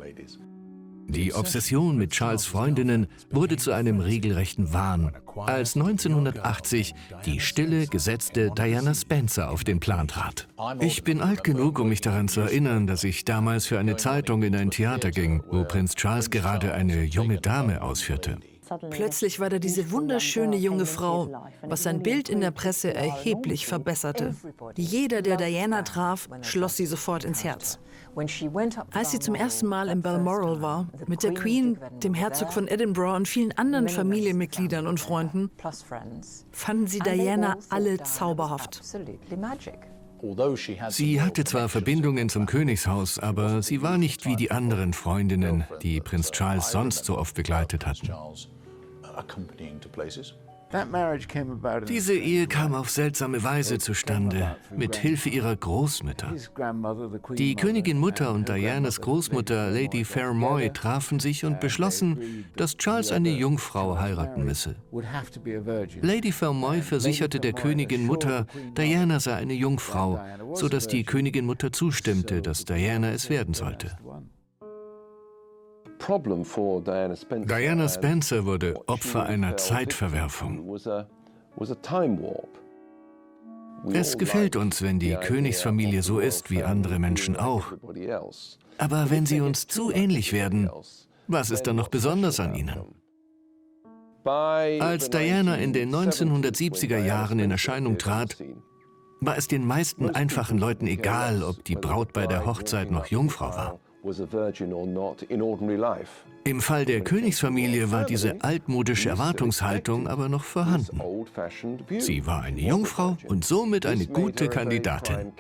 Die Obsession mit Charles' Freundinnen wurde zu einem regelrechten Wahn, als 1980 die stille, gesetzte Diana Spencer auf den Plan trat. Ich bin alt genug, um mich daran zu erinnern, dass ich damals für eine Zeitung in ein Theater ging, wo Prinz Charles gerade eine junge Dame ausführte. Plötzlich war da diese wunderschöne junge Frau, was sein Bild in der Presse erheblich verbesserte. Jeder, der Diana traf, schloss sie sofort ins Herz. Als sie zum ersten Mal in Balmoral war, mit der Queen, dem Herzog von Edinburgh und vielen anderen Familienmitgliedern und Freunden, fanden sie Diana alle zauberhaft. Sie hatte zwar Verbindungen zum Königshaus, aber sie war nicht wie die anderen Freundinnen, die Prinz Charles sonst so oft begleitet hatten. Diese Ehe kam auf seltsame Weise zustande, mit Hilfe ihrer Großmütter. Die Königin-Mutter und Dianas Großmutter, Lady Fermoy, trafen sich und beschlossen, dass Charles eine Jungfrau heiraten müsse. Lady Fermoy versicherte der Königin-Mutter, Diana sei eine Jungfrau, sodass die Königin-Mutter zustimmte, dass Diana es werden sollte. Diana Spencer wurde Opfer einer Zeitverwerfung. Es gefällt uns, wenn die Königsfamilie so ist wie andere Menschen auch. Aber wenn sie uns zu ähnlich werden, was ist dann noch besonders an ihnen? Als Diana in den 1970er Jahren in Erscheinung trat, war es den meisten einfachen Leuten egal, ob die Braut bei der Hochzeit noch Jungfrau war. Im Fall der Königsfamilie war diese altmodische Erwartungshaltung aber noch vorhanden. Sie war eine Jungfrau und somit eine gute Kandidatin.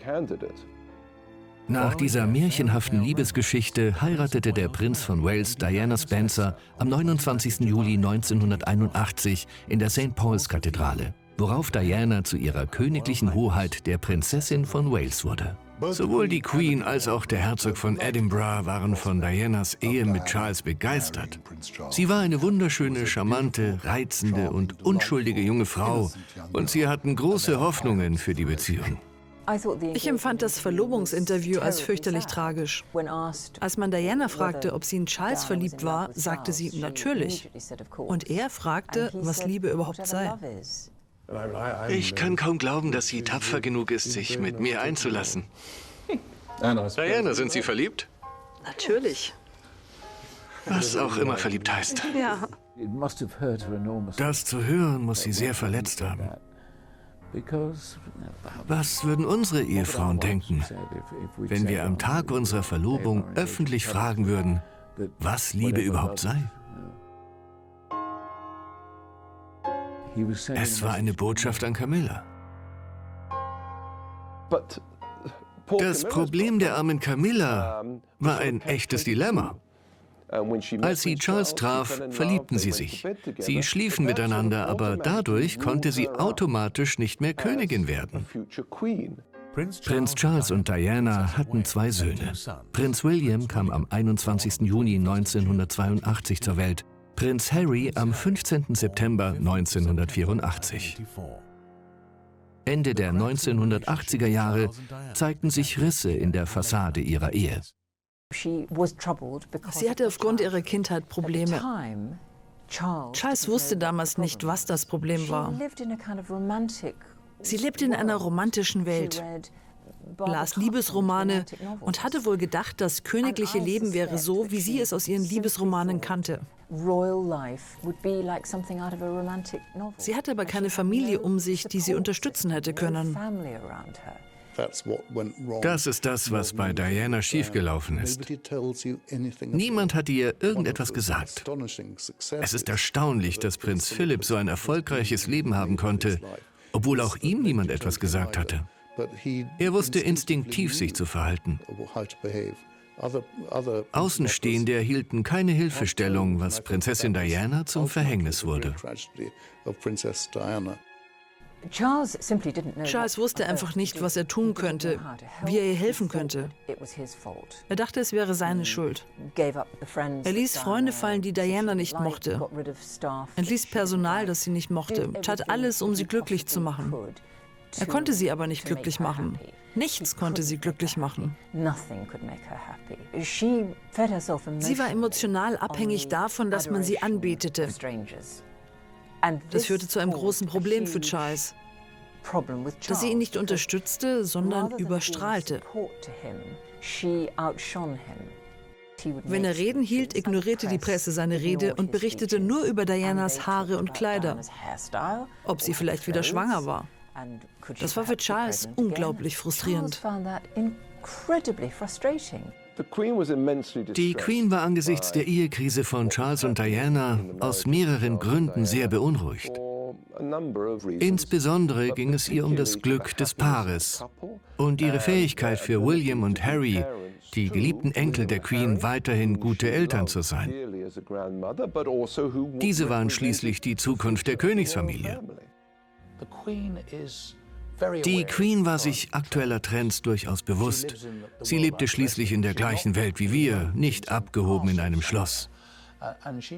Nach dieser märchenhaften Liebesgeschichte heiratete der Prinz von Wales Diana Spencer am 29. Juli 1981 in der St. Paul's Kathedrale, worauf Diana zu ihrer königlichen Hoheit der Prinzessin von Wales wurde. Sowohl die Queen als auch der Herzog von Edinburgh waren von Dianas Ehe mit Charles begeistert. Sie war eine wunderschöne, charmante, reizende und unschuldige junge Frau und sie hatten große Hoffnungen für die Beziehung. Ich empfand das Verlobungsinterview als fürchterlich tragisch. Als man Diana fragte, ob sie in Charles verliebt war, sagte sie, natürlich. Und er fragte, was Liebe überhaupt sei. Ich kann kaum glauben, dass sie tapfer genug ist, sich mit mir einzulassen. Diana, sind Sie verliebt? Natürlich. Was auch immer verliebt heißt. Ja. Das zu hören, muss sie sehr verletzt haben. Was würden unsere Ehefrauen denken, wenn wir am Tag unserer Verlobung öffentlich fragen würden, was Liebe überhaupt sei? Es war eine Botschaft an Camilla. Das Problem der armen Camilla war ein echtes Dilemma. Als sie Charles traf, verliebten sie sich. Sie schliefen miteinander, aber dadurch konnte sie automatisch nicht mehr Königin werden. Prinz Charles und Diana hatten 2 Söhne. Prinz William kam am 21. Juni 1982 zur Welt, Prinz Harry am 15. September 1984. Ende der 1980er Jahre zeigten sich Risse in der Fassade ihrer Ehe. Sie hatte aufgrund ihrer Kindheit Probleme. Charles wusste damals nicht, was das Problem war. Sie lebte in einer romantischen Welt, las Liebesromane und hatte wohl gedacht, das königliche Leben wäre so, wie sie es aus ihren Liebesromanen kannte. Sie hatte aber keine Familie um sich, die sie unterstützen hätte können. Das ist das, was bei Diana schiefgelaufen ist. Niemand hat ihr irgendetwas gesagt. Es ist erstaunlich, dass Prinz Philipp so ein erfolgreiches Leben haben konnte, obwohl auch ihm niemand etwas gesagt hatte. Er wusste instinktiv, sich zu verhalten. Außenstehende erhielten keine Hilfestellung, was Prinzessin Diana zum Verhängnis wurde. Charles wusste einfach nicht, was er tun könnte, wie er ihr helfen könnte. Er dachte, es wäre seine Schuld. Er ließ Freunde fallen, die Diana nicht mochte. Entließ Personal, das sie nicht mochte. Tat alles, um sie glücklich zu machen. Er konnte sie aber nicht glücklich machen. Nichts konnte sie glücklich machen. Sie war emotional abhängig davon, dass man sie anbetete. Das führte zu einem großen Problem für Charles, dass sie ihn nicht unterstützte, sondern überstrahlte. Wenn er Reden hielt, ignorierte die Presse seine Rede und berichtete nur über Dianas Haare und Kleider, ob sie vielleicht wieder schwanger war. Das war für Charles unglaublich frustrierend. Die Queen war angesichts der Ehekrise von Charles und Diana aus mehreren Gründen sehr beunruhigt. Insbesondere ging es ihr um das Glück des Paares und ihre Fähigkeit für William und Harry, die geliebten Enkel der Queen, weiterhin gute Eltern zu sein. Diese waren schließlich die Zukunft der Königsfamilie. Die Queen war sich aktueller Trends durchaus bewusst. Sie lebte schließlich in der gleichen Welt wie wir, nicht abgehoben in einem Schloss.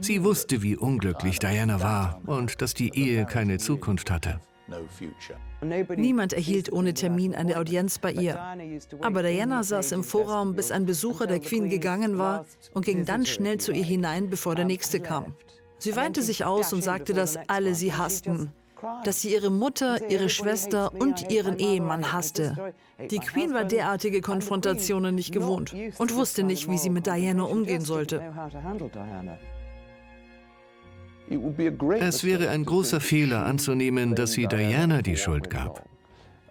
Sie wusste, wie unglücklich Diana war und dass die Ehe keine Zukunft hatte. Niemand erhielt ohne Termin eine Audienz bei ihr. Aber Diana saß im Vorraum, bis ein Besucher der Queen gegangen war und ging dann schnell zu ihr hinein, bevor der nächste kam. Sie weinte sich aus und sagte, dass alle sie hassten. Dass sie ihre Mutter, ihre Schwester und ihren Ehemann hasste. Die Queen war derartige Konfrontationen nicht gewohnt und wusste nicht, wie sie mit Diana umgehen sollte. Es wäre ein großer Fehler anzunehmen, dass sie Diana die Schuld gab.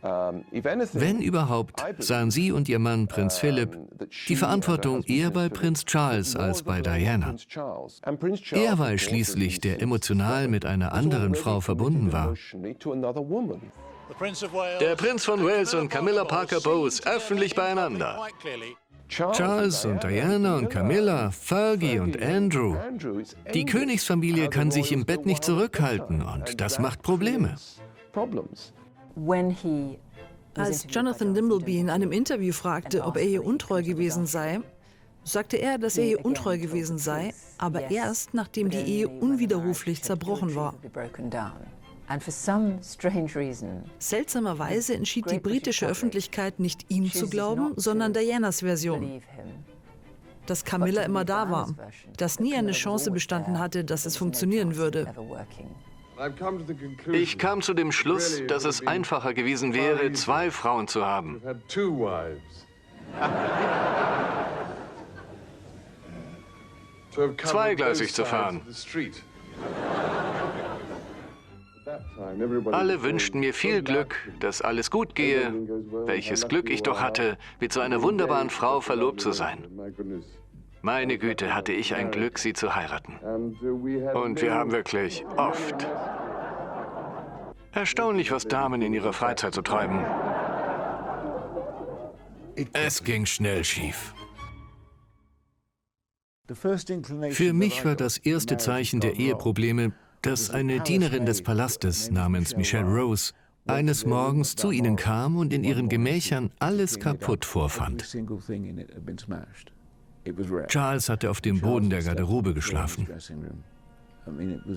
Wenn überhaupt, sahen sie und ihr Mann Prinz Philipp die Verantwortung eher bei Prinz Charles als bei Diana. Er war es schließlich, der emotional mit einer anderen Frau verbunden war. Der Prinz von Wales und Camilla Parker Bowes öffentlich beieinander. Charles und Diana und Camilla, Fergie und Andrew. Die Königsfamilie kann sich im Bett nicht zurückhalten und das macht Probleme. Als Jonathan Dimbleby in einem Interview fragte, ob er ihr untreu gewesen sei, sagte er, dass er ihr untreu gewesen sei, aber erst nachdem die Ehe unwiderruflich zerbrochen war. Seltsamerweise entschied die britische Öffentlichkeit nicht ihm zu glauben, sondern Dianas Version. Dass Camilla immer da war, dass nie eine Chance bestanden hatte, dass es funktionieren würde. Ich kam zu dem Schluss, dass es einfacher gewesen wäre, 2 Frauen zu haben. Zweigleisig zu fahren. Alle wünschten mir viel Glück, dass alles gut gehe. Welches Glück ich doch hatte, mit so einer wunderbaren Frau verlobt zu sein. Meine Güte, hatte ich ein Glück, sie zu heiraten. Und wir haben wirklich oft. Erstaunlich, was Damen in ihrer Freizeit so treiben. Es ging schnell schief. Für mich war das erste Zeichen der Eheprobleme, dass eine Dienerin des Palastes namens Michelle Rose eines Morgens zu ihnen kam und in ihren Gemächern alles kaputt vorfand. Charles hatte auf dem Boden der Garderobe geschlafen.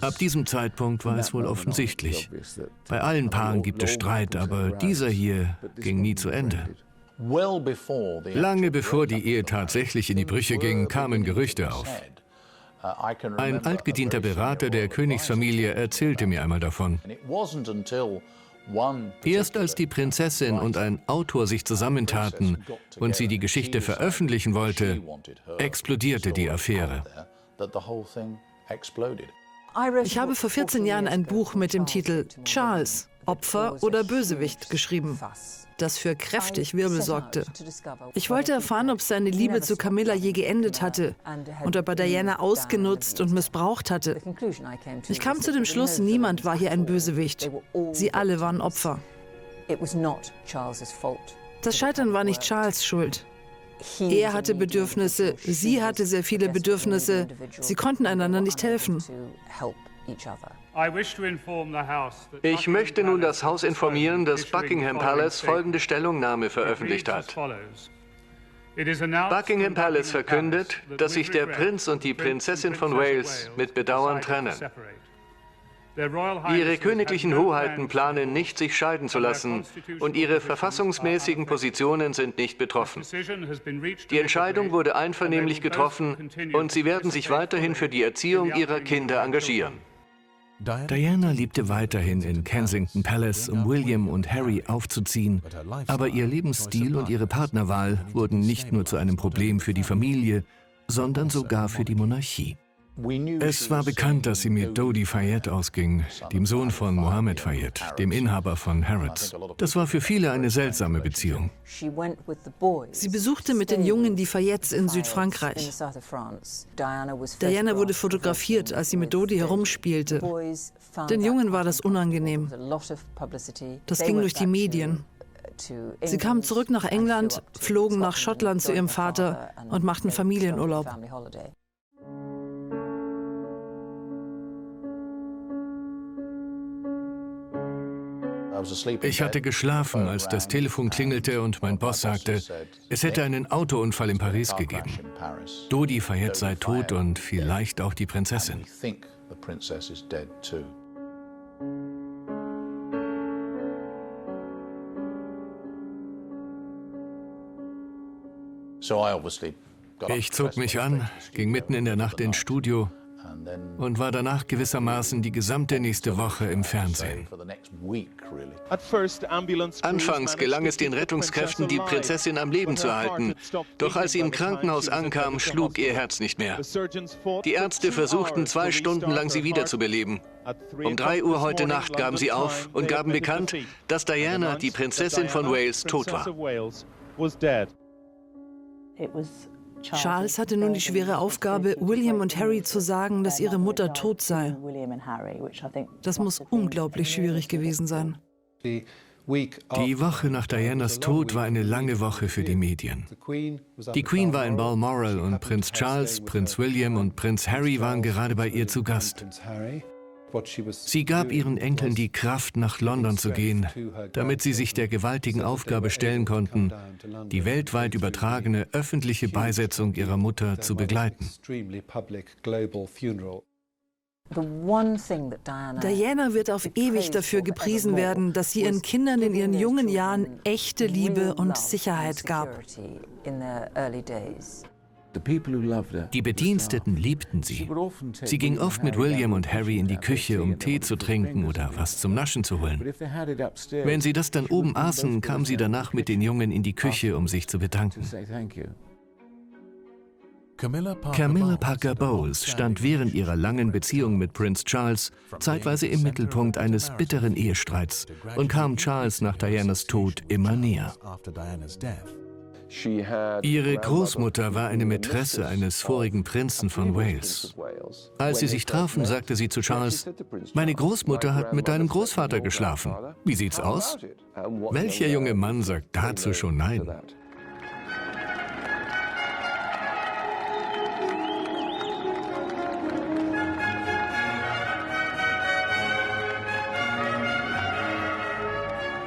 Ab diesem Zeitpunkt war es wohl offensichtlich. Bei allen Paaren gibt es Streit, aber dieser hier ging nie zu Ende. Lange bevor die Ehe tatsächlich in die Brüche ging, kamen Gerüchte auf. Ein altgedienter Berater der Königsfamilie erzählte mir einmal davon. Erst als die Prinzessin und ein Autor sich zusammentaten und sie die Geschichte veröffentlichen wollte, explodierte die Affäre. Ich habe vor 14 Jahren ein Buch mit dem Titel Charles, Opfer oder Bösewicht geschrieben, das für kräftig Wirbel sorgte. Ich wollte erfahren, ob seine Liebe zu Camilla je geendet hatte und ob er Diana ausgenutzt und missbraucht hatte. Ich kam zu dem Schluss, niemand war hier ein Bösewicht. Sie alle waren Opfer. Das Scheitern war nicht Charles' Schuld. Er hatte Bedürfnisse, sie hatte sehr viele Bedürfnisse. Sie konnten einander nicht helfen. Ich möchte nun das Haus informieren, dass Buckingham Palace folgende Stellungnahme veröffentlicht hat. Buckingham Palace verkündet, dass sich der Prinz und die Prinzessin von Wales mit Bedauern trennen. Ihre königlichen Hoheiten planen nicht, sich scheiden zu lassen, und ihre verfassungsmäßigen Positionen sind nicht betroffen. Die Entscheidung wurde einvernehmlich getroffen, und sie werden sich weiterhin für die Erziehung ihrer Kinder engagieren. Diana lebte weiterhin in Kensington Palace, um William und Harry aufzuziehen, aber ihr Lebensstil und ihre Partnerwahl wurden nicht nur zu einem Problem für die Familie, sondern sogar für die Monarchie. Es war bekannt, dass sie mit Dodi Fayed ausging, dem Sohn von Mohammed Fayed, dem Inhaber von Harrods. Das war für viele eine seltsame Beziehung. Sie besuchte mit den Jungen die Fayeds in Südfrankreich. Diana wurde fotografiert, als sie mit Dodi herumspielte. Den Jungen war das unangenehm. Das ging durch die Medien. Sie kamen zurück nach England, flogen nach Schottland zu ihrem Vater und machten Familienurlaub. Ich hatte geschlafen, als das Telefon klingelte und mein Boss sagte, es hätte einen Autounfall in Paris gegeben. Dodi Fayed sei tot und vielleicht auch die Prinzessin. Ich zog mich an, ging mitten in der Nacht ins Studio und war danach gewissermaßen die gesamte nächste Woche im Fernsehen. Anfangs gelang es den Rettungskräften, die Prinzessin am Leben zu erhalten. Doch als sie im Krankenhaus ankam, schlug ihr Herz nicht mehr. Die Ärzte versuchten 2 Stunden lang, sie wiederzubeleben. Um 3 Uhr heute Nacht gaben sie auf und gaben bekannt, dass Diana, die Prinzessin von Wales, tot war. Charles hatte nun die schwere Aufgabe, William und Harry zu sagen, dass ihre Mutter tot sei. Das muss unglaublich schwierig gewesen sein. Die Woche nach Dianas Tod war eine lange Woche für die Medien. Die Queen war in Balmoral und Prinz Charles, Prinz William und Prinz Harry waren gerade bei ihr zu Gast. Sie gab ihren Enkeln die Kraft, nach London zu gehen, damit sie sich der gewaltigen Aufgabe stellen konnten, die weltweit übertragene öffentliche Beisetzung ihrer Mutter zu begleiten. Diana wird auf ewig dafür gepriesen werden, dass sie ihren Kindern in ihren jungen Jahren echte Liebe und Sicherheit gab. Die Bediensteten liebten sie. Sie ging oft mit William und Harry in die Küche, um Tee zu trinken oder was zum Naschen zu holen. Wenn sie das dann oben aßen, kam sie danach mit den Jungen in die Küche, um sich zu bedanken. Camilla Parker Bowles stand während ihrer langen Beziehung mit Prinz Charles zeitweise im Mittelpunkt eines bitteren Ehestreits und kam Charles nach Dianas Tod immer näher. Ihre Großmutter war eine Mätresse eines vorigen Prinzen von Wales. Als sie sich trafen, sagte sie zu Charles: „Meine Großmutter hat mit deinem Großvater geschlafen. Wie sieht's aus?" Welcher junge Mann sagt dazu schon nein?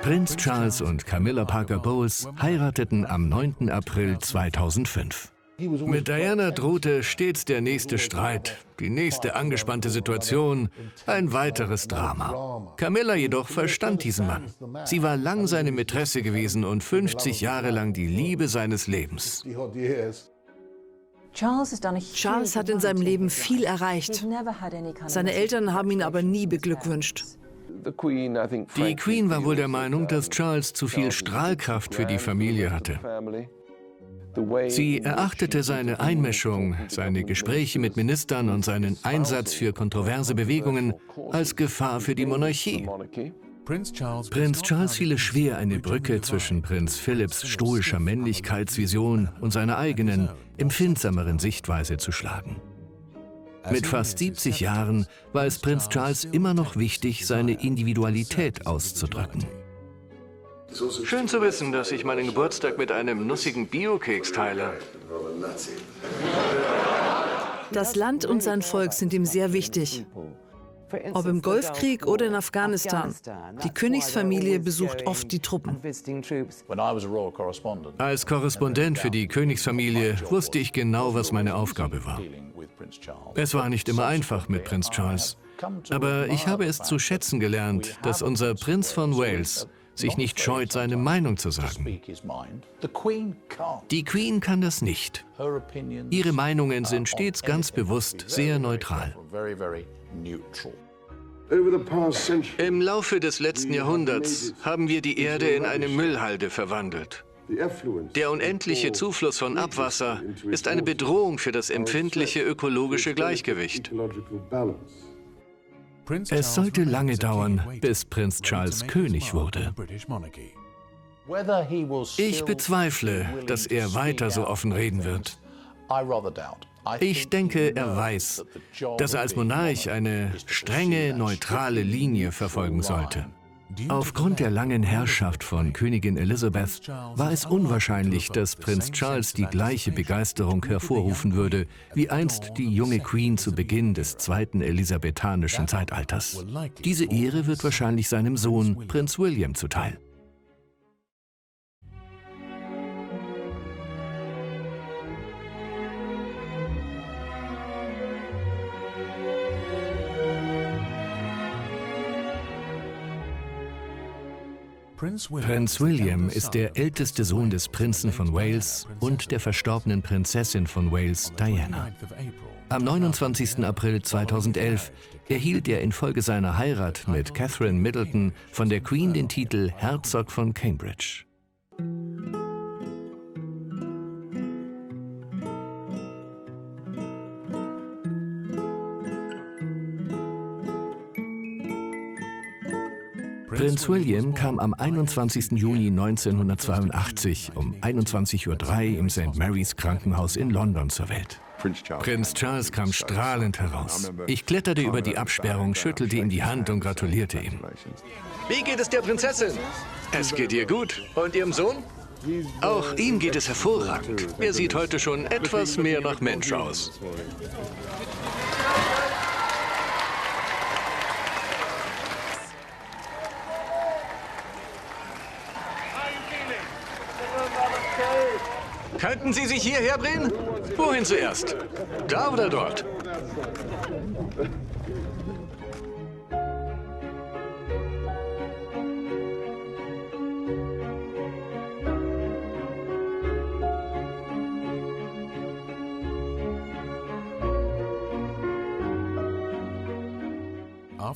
Prinz Charles und Camilla Parker Bowles heirateten am 9. April 2005. Mit Diana drohte stets der nächste Streit, die nächste angespannte Situation, ein weiteres Drama. Camilla jedoch verstand diesen Mann. Sie war lang seine Mätresse gewesen und 50 Jahre lang die Liebe seines Lebens. Charles hat in seinem Leben viel erreicht. Seine Eltern haben ihn aber nie beglückwünscht. Die Queen war wohl der Meinung, dass Charles zu viel Strahlkraft für die Familie hatte. Sie erachtete seine Einmischung, seine Gespräche mit Ministern und seinen Einsatz für kontroverse Bewegungen als Gefahr für die Monarchie. Prinz Charles fiel es schwer, eine Brücke zwischen Prinz Philipps stoischer Männlichkeitsvision und seiner eigenen, empfindsameren Sichtweise zu schlagen. Mit fast 70 Jahren war es Prinz Charles immer noch wichtig, seine Individualität auszudrücken. Schön zu wissen, dass ich meinen Geburtstag mit einem nussigen Bio-Keks teile. Das Land und sein Volk sind ihm sehr wichtig. Ob im Golfkrieg oder in Afghanistan. Die Königsfamilie besucht oft die Truppen. Als Korrespondent für die Königsfamilie wusste ich genau, was meine Aufgabe war. Es war nicht immer einfach mit Prinz Charles, aber ich habe es zu schätzen gelernt, dass unser Prinz von Wales sich nicht scheut, seine Meinung zu sagen. Die Queen kann das nicht. Ihre Meinungen sind stets ganz bewusst sehr neutral. Im Laufe des letzten Jahrhunderts haben wir die Erde in eine Müllhalde verwandelt. Der unendliche Zufluss von Abwasser ist eine Bedrohung für das empfindliche ökologische Gleichgewicht. Es sollte lange dauern, bis Prinz Charles König wurde. Ich bezweifle, dass er weiter so offen reden wird. Ich denke, er weiß, dass er als Monarch eine strenge, neutrale Linie verfolgen sollte. Aufgrund der langen Herrschaft von Königin Elizabeth war es unwahrscheinlich, dass Prinz Charles die gleiche Begeisterung hervorrufen würde, wie einst die junge Queen zu Beginn des zweiten elisabethanischen Zeitalters. Diese Ehre wird wahrscheinlich seinem Sohn, Prinz William, zuteil. Prinz William ist der älteste Sohn des Prinzen von Wales und der verstorbenen Prinzessin von Wales, Diana. Am 29. April 2011 erhielt er infolge seiner Heirat mit Catherine Middleton von der Queen den Titel Herzog von Cambridge. Prinz William kam am 21. Juni 1982 um 21:03 Uhr im St. Mary's Krankenhaus in London zur Welt. Prinz Charles kam strahlend heraus. Ich kletterte über die Absperrung, schüttelte ihm die Hand und gratulierte ihm. Wie geht es der Prinzessin? Es geht ihr gut. Und ihrem Sohn? Auch ihm geht es hervorragend. Er sieht heute schon etwas mehr nach Mensch aus. Könnten Sie sich hierher bringen? Wohin zuerst? Da oder dort?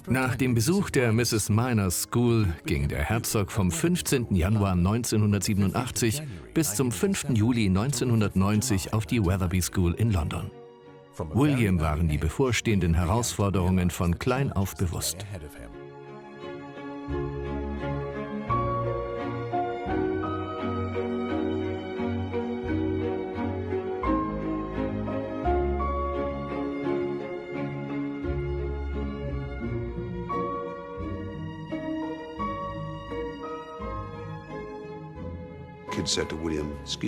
Nach dem Besuch der Mrs. Minors School ging der Herzog vom 15. Januar 1987 bis zum 5. Juli 1990 auf die Wetherby School in London. William waren die bevorstehenden Herausforderungen von klein auf bewusst.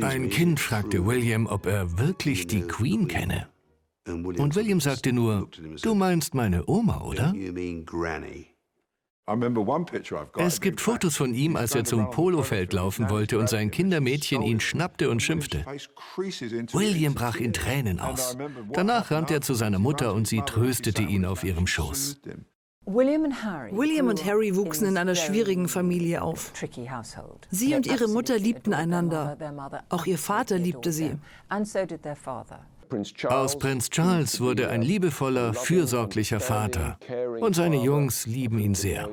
Ein Kind fragte William, ob er wirklich die Queen kenne. Und William sagte nur, du meinst meine Oma, oder? Es gibt Fotos von ihm, als er zum Polofeld laufen wollte und sein Kindermädchen ihn schnappte und schimpfte. William brach in Tränen aus. Danach rannte er zu seiner Mutter und sie tröstete ihn auf ihrem Schoß. William und Harry wuchsen in einer schwierigen Familie auf. Sie und ihre Mutter liebten einander. Auch ihr Vater liebte sie. Aus Prinz Charles wurde ein liebevoller, fürsorglicher Vater. Und seine Jungs lieben ihn sehr.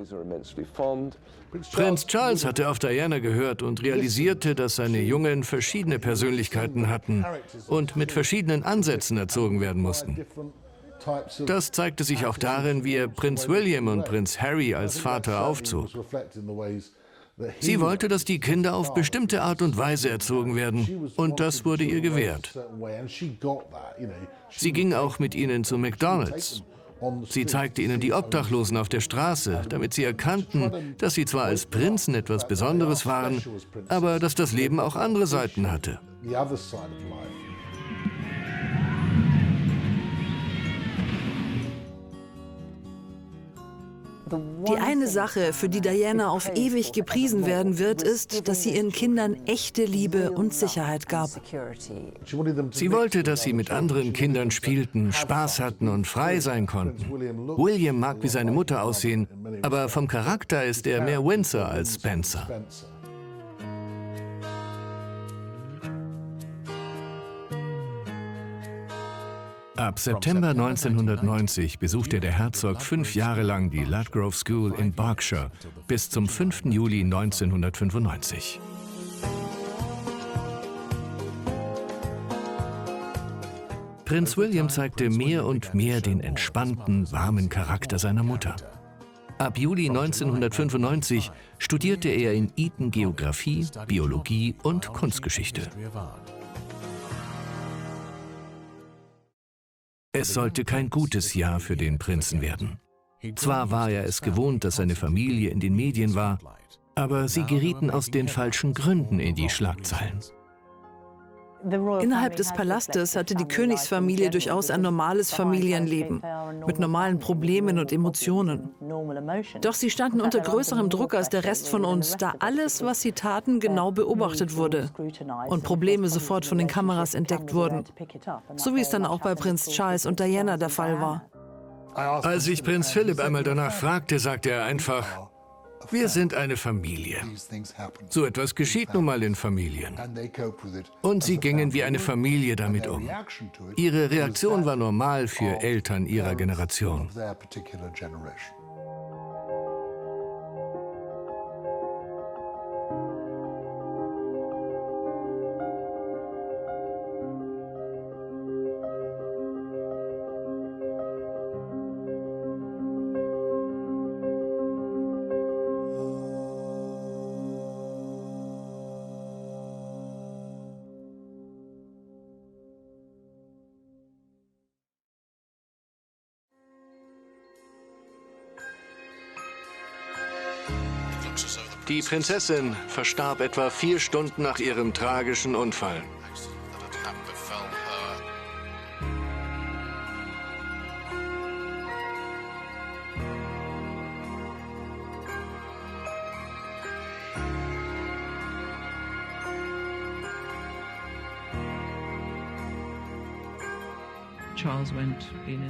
Prinz Charles hatte auf Diana gehört und realisierte, dass seine Jungen verschiedene Persönlichkeiten hatten und mit verschiedenen Ansätzen erzogen werden mussten. Das zeigte sich auch darin, wie er Prinz William und Prinz Harry als Vater aufzog. Sie wollte, dass die Kinder auf bestimmte Art und Weise erzogen werden, und das wurde ihr gewährt. Sie ging auch mit ihnen zu McDonald's. Sie zeigte ihnen die Obdachlosen auf der Straße, damit sie erkannten, dass sie zwar als Prinzen etwas Besonderes waren, aber dass das Leben auch andere Seiten hatte. Die eine Sache, für die Diana auf ewig gepriesen werden wird, ist, dass sie ihren Kindern echte Liebe und Sicherheit gab. Sie wollte, dass sie mit anderen Kindern spielten, Spaß hatten und frei sein konnten. William mag wie seine Mutter aussehen, aber vom Charakter ist er mehr Windsor als Spencer. Ab September 1990 besuchte der Herzog 5 Jahre lang die Ludgrove School in Berkshire bis zum 5. Juli 1995. Prinz William zeigte mehr und mehr den entspannten, warmen Charakter seiner Mutter. Ab Juli 1995 studierte er in Eton Geographie, Biologie und Kunstgeschichte. Es sollte kein gutes Jahr für den Prinzen werden. Zwar war er es gewohnt, dass seine Familie in den Medien war, aber sie gerieten aus den falschen Gründen in die Schlagzeilen. Innerhalb des Palastes hatte die Königsfamilie durchaus ein normales Familienleben, mit normalen Problemen und Emotionen. Doch sie standen unter größerem Druck als der Rest von uns, da alles, was sie taten, genau beobachtet wurde und Probleme sofort von den Kameras entdeckt wurden. So wie es dann auch bei Prinz Charles und Diana der Fall war. Als ich Prinz Philipp einmal danach fragte, sagte er einfach, wir sind eine Familie. So etwas geschieht nun mal in Familien. Und sie gingen wie eine Familie damit um. Ihre Reaktion war normal für Eltern ihrer Generation. Die Prinzessin verstarb etwa 4 Stunden nach ihrem tragischen Unfall.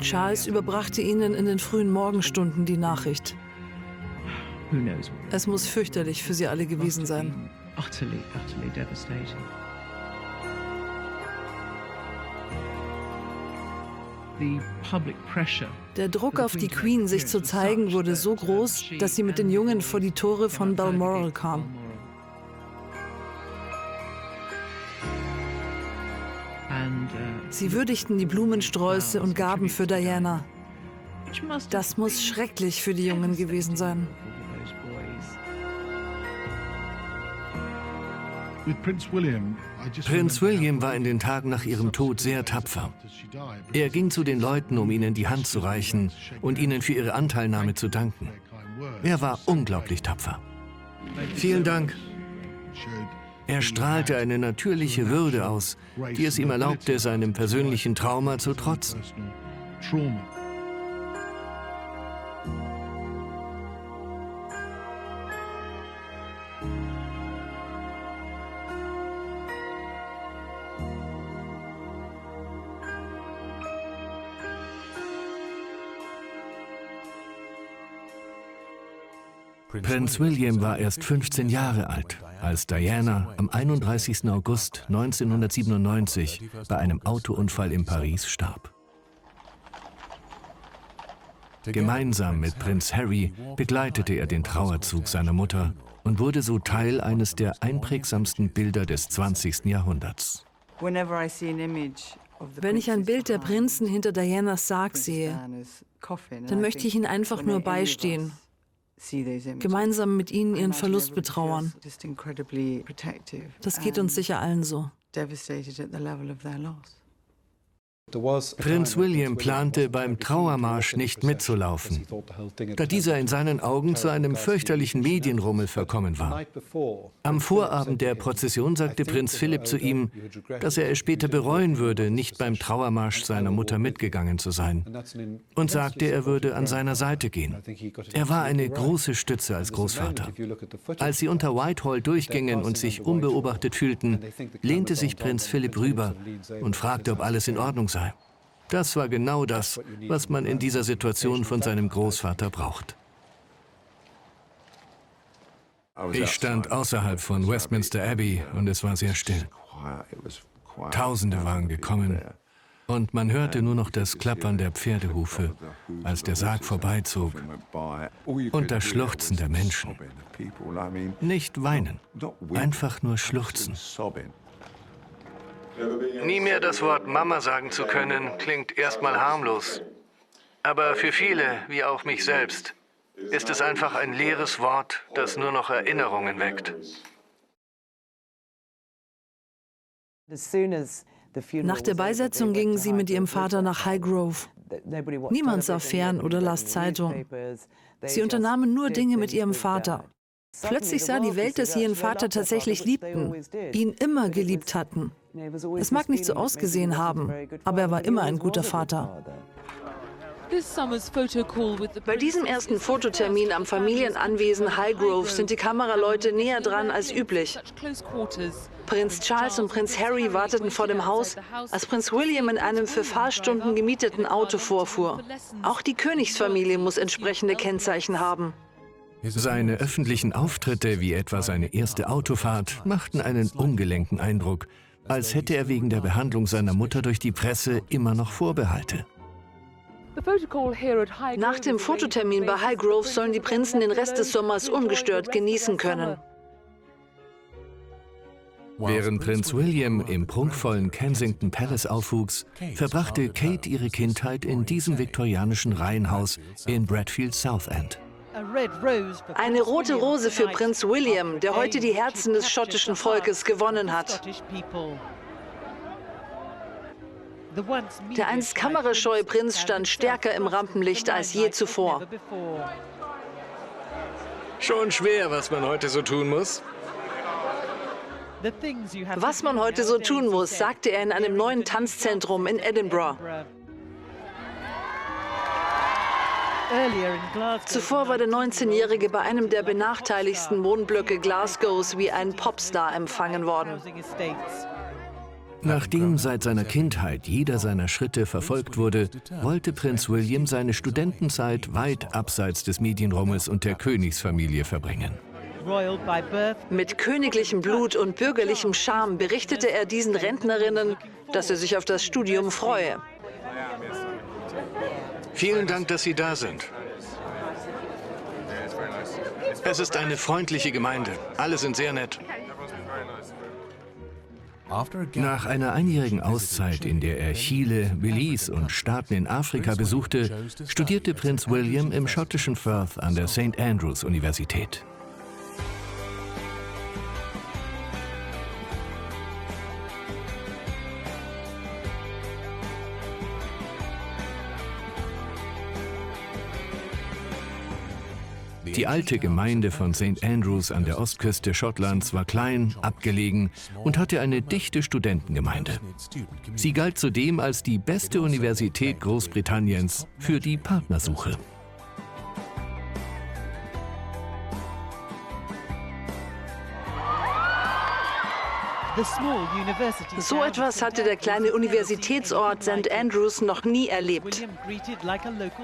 Charles überbrachte ihnen in den frühen Morgenstunden die Nachricht. Es muss fürchterlich für sie alle gewesen sein. Der Druck auf die Queen, sich zu zeigen, wurde so groß, dass sie mit den Jungen vor die Tore von Balmoral kam. Sie würdigten die Blumensträuße und Gaben für Diana. Das muss schrecklich für die Jungen gewesen sein. Prinz William war in den Tagen nach ihrem Tod sehr tapfer. Er ging zu den Leuten, um ihnen die Hand zu reichen und ihnen für ihre Anteilnahme zu danken. Er war unglaublich tapfer. Vielen Dank. Er strahlte eine natürliche Würde aus, die es ihm erlaubte, seinem persönlichen Trauma zu trotzen. Prinz William war erst 15 Jahre alt, als Diana am 31. August 1997 bei einem Autounfall in Paris starb. Gemeinsam mit Prinz Harry begleitete er den Trauerzug seiner Mutter und wurde so Teil eines der einprägsamsten Bilder des 20. Jahrhunderts. Wenn ich ein Bild der Prinzen hinter Dianas Sarg sehe, dann möchte ich ihnen einfach nur beistehen, gemeinsam mit ihnen ihren Verlust betrauern. Das geht uns sicher allen so. Prinz William plante, beim Trauermarsch nicht mitzulaufen, da dieser in seinen Augen zu einem fürchterlichen Medienrummel verkommen war. Am Vorabend der Prozession sagte Prinz Philipp zu ihm, dass er es später bereuen würde, nicht beim Trauermarsch seiner Mutter mitgegangen zu sein, und sagte, er würde an seiner Seite gehen. Er war eine große Stütze als Großvater. Als sie unter Whitehall durchgingen und sich unbeobachtet fühlten, lehnte sich Prinz Philipp rüber und fragte, ob alles in Ordnung sei. Das war genau das, was man in dieser Situation von seinem Großvater braucht. Ich stand außerhalb von Westminster Abbey und es war sehr still. Tausende waren gekommen und man hörte nur noch das Klappern der Pferdehufe, als der Sarg vorbeizog, und das Schluchzen der Menschen. Nicht weinen, einfach nur schluchzen. Nie mehr das Wort Mama sagen zu können, klingt erstmal harmlos. Aber für viele, wie auch mich selbst, ist es einfach ein leeres Wort, das nur noch Erinnerungen weckt. Nach der Beisetzung gingen sie mit ihrem Vater nach Highgrove. Niemand sah fern oder las Zeitung. Sie unternahmen nur Dinge mit ihrem Vater. Plötzlich sah die Welt, dass sie ihren Vater tatsächlich liebten, ihn immer geliebt hatten. Es mag nicht so ausgesehen haben, aber er war immer ein guter Vater. Bei diesem ersten Fototermin am Familienanwesen Highgrove sind die Kameraleute näher dran als üblich. Prinz Charles und Prinz Harry warteten vor dem Haus, als Prinz William in einem für Fahrstunden gemieteten Auto vorfuhr. Auch die Königsfamilie muss entsprechende Kennzeichen haben. Seine öffentlichen Auftritte, wie etwa seine erste Autofahrt, machten einen ungelenken Eindruck, als hätte er wegen der Behandlung seiner Mutter durch die Presse immer noch Vorbehalte. Nach dem Fototermin bei Highgrove sollen die Prinzen den Rest des Sommers ungestört genießen können. Während Prinz William im prunkvollen Kensington Palace aufwuchs, verbrachte Kate ihre Kindheit in diesem viktorianischen Reihenhaus in Bradfield Southend. Eine rote Rose für Prinz William, der heute die Herzen des schottischen Volkes gewonnen hat. Der einst kamerascheue Prinz stand stärker im Rampenlicht als je zuvor. Schon schwer, was man heute so tun muss. Was man heute so tun muss, sagte er in einem neuen Tanzzentrum in Edinburgh. Zuvor war der 19-Jährige bei einem der benachteiligsten Wohnblöcke Glasgows wie ein Popstar empfangen worden. Nachdem seit seiner Kindheit jeder seiner Schritte verfolgt wurde, wollte Prinz William seine Studentenzeit weit abseits des Medienrummels und der Königsfamilie verbringen. Mit königlichem Blut und bürgerlichem Charme berichtete er diesen Rentnerinnen, dass er sich auf das Studium freue. Vielen Dank, dass Sie da sind. Es ist eine freundliche Gemeinde. Alle sind sehr nett. Nach einer einjährigen Auszeit, in der er Chile, Belize und Staaten in Afrika besuchte, studierte Prinz William im schottischen Firth an der St. Andrews Universität. Die alte Gemeinde von St. Andrews an der Ostküste Schottlands war klein, abgelegen und hatte eine dichte Studentengemeinde. Sie galt zudem als die beste Universität Großbritanniens für die Partnersuche. So etwas hatte der kleine Universitätsort St. Andrews noch nie erlebt.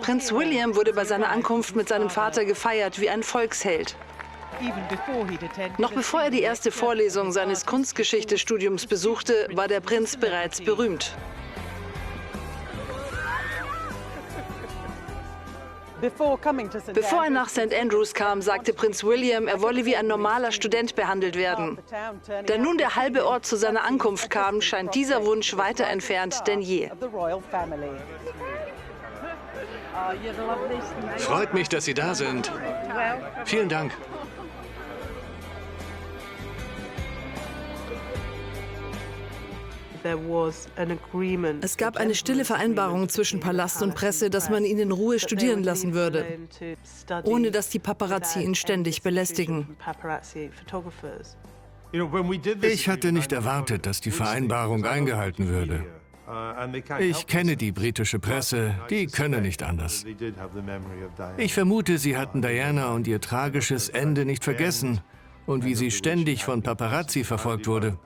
Prinz William wurde bei seiner Ankunft mit seinem Vater gefeiert wie ein Volksheld. Noch bevor er die erste Vorlesung seines Kunstgeschichtestudiums besuchte, war der Prinz bereits berühmt. Bevor er nach St. Andrews kam, sagte Prinz William, er wolle wie ein normaler Student behandelt werden. Da nun der halbe Ort zu seiner Ankunft kam, scheint dieser Wunsch weiter entfernt denn je. Freut mich, dass Sie da sind. Vielen Dank. Es gab eine stille Vereinbarung zwischen Palast und Presse, dass man ihn in Ruhe studieren lassen würde, ohne dass die Paparazzi ihn ständig belästigen. Ich hatte nicht erwartet, dass die Vereinbarung eingehalten würde. Ich kenne die britische Presse, die können nicht anders. Ich vermute, sie hatten Diana und ihr tragisches Ende nicht vergessen und wie sie ständig von Paparazzi verfolgt wurde.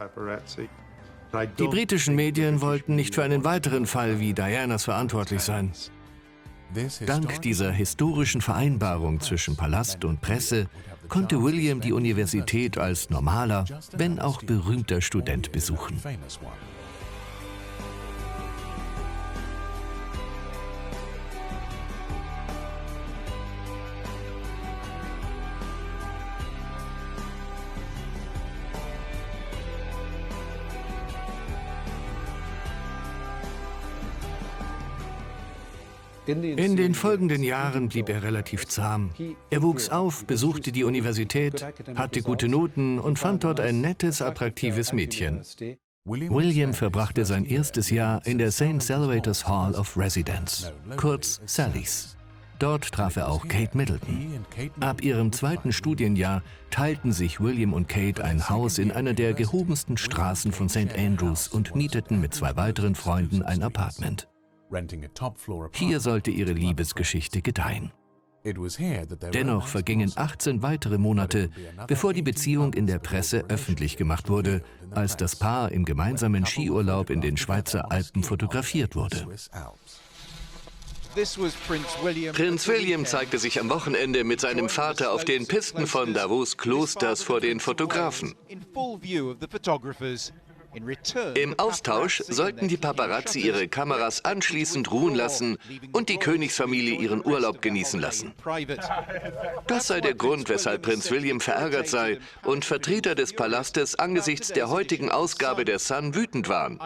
Die britischen Medien wollten nicht für einen weiteren Fall wie Dianas verantwortlich sein. Dank dieser historischen Vereinbarung zwischen Palast und Presse konnte William die Universität als normaler, wenn auch berühmter Student besuchen. In den folgenden Jahren blieb er relativ zahm. Er wuchs auf, besuchte die Universität, hatte gute Noten und fand dort ein nettes, attraktives Mädchen. William verbrachte sein erstes Jahr in der St. Salvators Hall of Residence, kurz Sally's. Dort traf er auch Kate Middleton. Ab ihrem zweiten Studienjahr teilten sich William und Kate ein Haus in einer der gehobensten Straßen von St. Andrews und mieteten mit 2 weiteren Freunden ein Apartment. Hier sollte ihre Liebesgeschichte gedeihen. Dennoch vergingen 18 weitere Monate, bevor die Beziehung in der Presse öffentlich gemacht wurde, als das Paar im gemeinsamen Skiurlaub in den Schweizer Alpen fotografiert wurde. Prinz William zeigte sich am Wochenende mit seinem Vater auf den Pisten von Davos Klosters vor den Fotografen. Im Austausch sollten die Paparazzi ihre Kameras anschließend ruhen lassen und die Königsfamilie ihren Urlaub genießen lassen. Das sei der Grund, weshalb Prinz William verärgert sei und Vertreter des Palastes angesichts der heutigen Ausgabe der Sun wütend waren.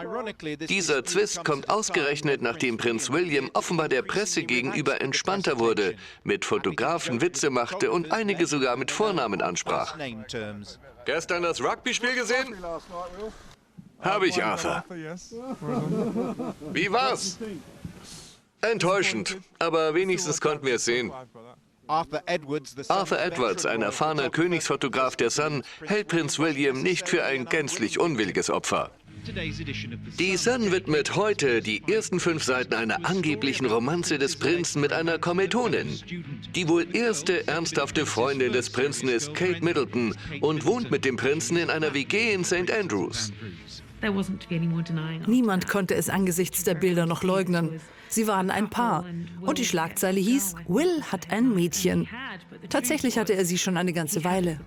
Dieser Zwist kommt ausgerechnet, nachdem Prinz William offenbar der Presse gegenüber entspannter wurde, mit Fotografen Witze machte und einige sogar mit Vornamen ansprach. Gestern das Rugby-Spiel gesehen? Habe ich, Arthur. Wie war's? Enttäuschend, aber wenigstens konnten wir es sehen. Arthur Edwards, ein erfahrener Königsfotograf der Sun, hält Prinz William nicht für ein gänzlich unwilliges Opfer. Die Sun widmet heute die ersten 5 Seiten einer angeblichen Romanze des Prinzen mit einer Kommilitonin. Die wohl erste ernsthafte Freundin des Prinzen ist Kate Middleton und wohnt mit dem Prinzen in einer WG in St. Andrews. Niemand konnte es angesichts der Bilder noch leugnen. Sie waren ein Paar. Und die Schlagzeile hieß, Will hat ein Mädchen. Tatsächlich hatte er sie schon eine ganze Weile.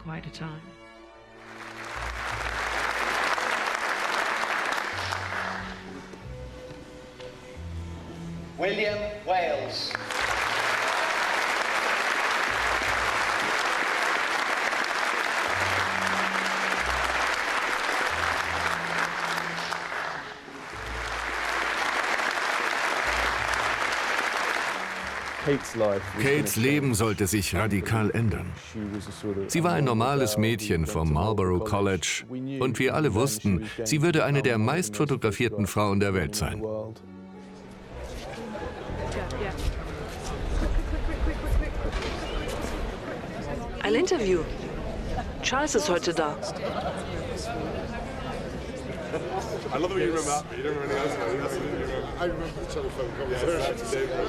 William Wales. Kates Leben sollte sich radikal ändern. Sie war ein normales Mädchen vom Marlborough College und wir alle wussten, sie würde eine der meistfotografierten Frauen der Welt sein. Ein Interview. Charles ist heute da. I love that you remember that. You don't remember anything else. I remember the telephone conversation.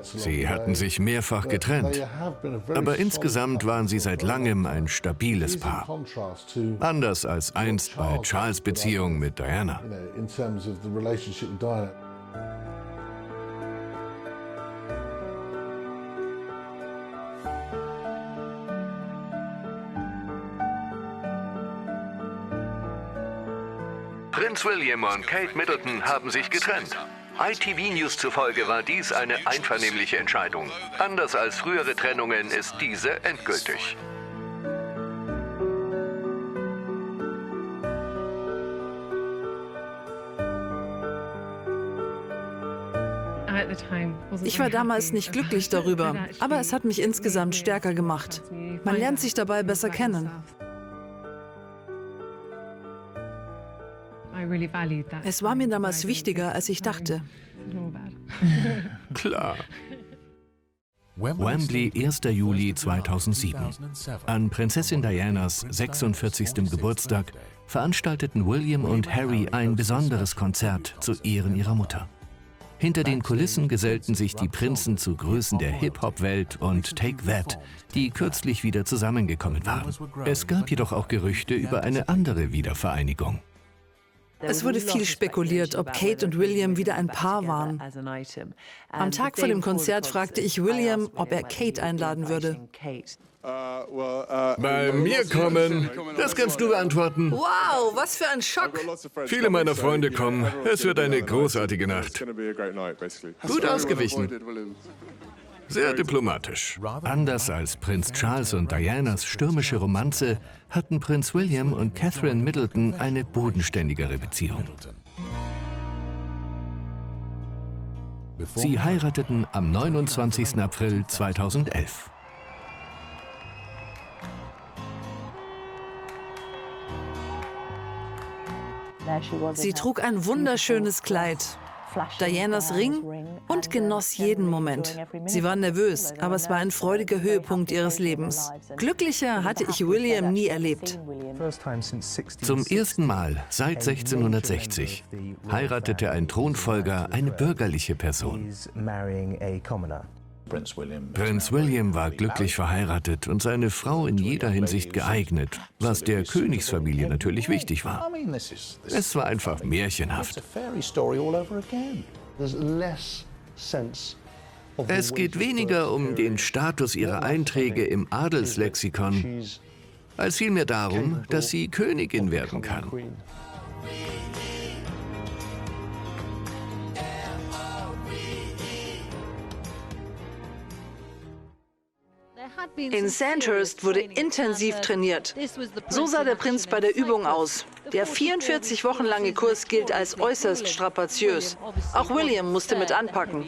Sie hatten sich mehrfach getrennt, aber insgesamt waren sie seit langem ein stabiles Paar. Anders als einst bei Charles' Beziehung mit Diana. Prinz William und Kate Middleton haben sich getrennt. ITV News zufolge war dies eine einvernehmliche Entscheidung. Anders als frühere Trennungen ist diese endgültig. Ich war damals nicht glücklich darüber, aber es hat mich insgesamt stärker gemacht. Man lernt sich dabei besser kennen. Es war mir damals wichtiger, als ich dachte. Klar. Wembley, 1. Juli 2007. An Prinzessin Dianas 46. Geburtstag veranstalteten William und Harry ein besonderes Konzert zu Ehren ihrer Mutter. Hinter den Kulissen gesellten sich die Prinzen zu Größen der Hip-Hop-Welt und Take That, die kürzlich wieder zusammengekommen waren. Es gab jedoch auch Gerüchte über eine andere Wiedervereinigung. Es wurde viel spekuliert, ob Kate und William wieder ein Paar waren. Am Tag vor dem Konzert fragte ich William, ob er Kate einladen würde. Bei mir kommen, das kannst du beantworten. Wow, was für ein Schock! Viele meiner Freunde kommen. Es wird eine großartige Nacht. Gut ausgewichen. Sehr diplomatisch. Anders als Prinz Charles und Dianas stürmische Romanze hatten Prinz William und Catherine Middleton eine bodenständigere Beziehung. Sie heirateten am 29. April 2011. Sie trug ein wunderschönes Kleid, Dianas Ring und genoss jeden Moment. Sie war nervös, aber es war ein freudiger Höhepunkt ihres Lebens. Glücklicher hatte ich William nie erlebt. Zum ersten Mal seit 1660 heiratete ein Thronfolger eine bürgerliche Person. Prinz William war glücklich verheiratet und seine Frau in jeder Hinsicht geeignet, was der Königsfamilie natürlich wichtig war. Es war einfach märchenhaft. Es geht weniger um den Status ihrer Einträge im Adelslexikon, als vielmehr darum, dass sie Königin werden kann. In Sandhurst wurde intensiv trainiert. So sah der Prinz bei der Übung aus. Der 44 Wochen lange Kurs gilt als äußerst strapaziös. Auch William musste mit anpacken.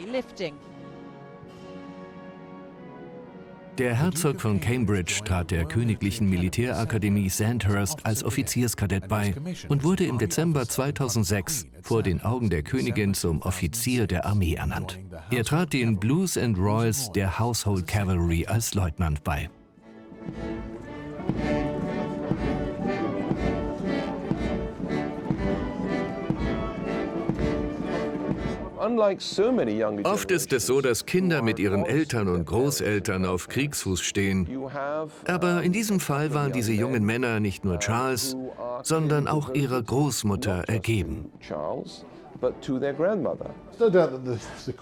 Der Herzog von Cambridge trat der Königlichen Militärakademie Sandhurst als Offizierskadett bei und wurde im Dezember 2006 vor den Augen der Königin zum Offizier der Armee ernannt. Er trat den Blues and Royals der Household Cavalry als Leutnant bei. Oft ist es so, dass Kinder mit ihren Eltern und Großeltern auf Kriegsfuß stehen. Aber in diesem Fall waren diese jungen Männer nicht nur Charles, sondern auch ihrer Großmutter ergeben.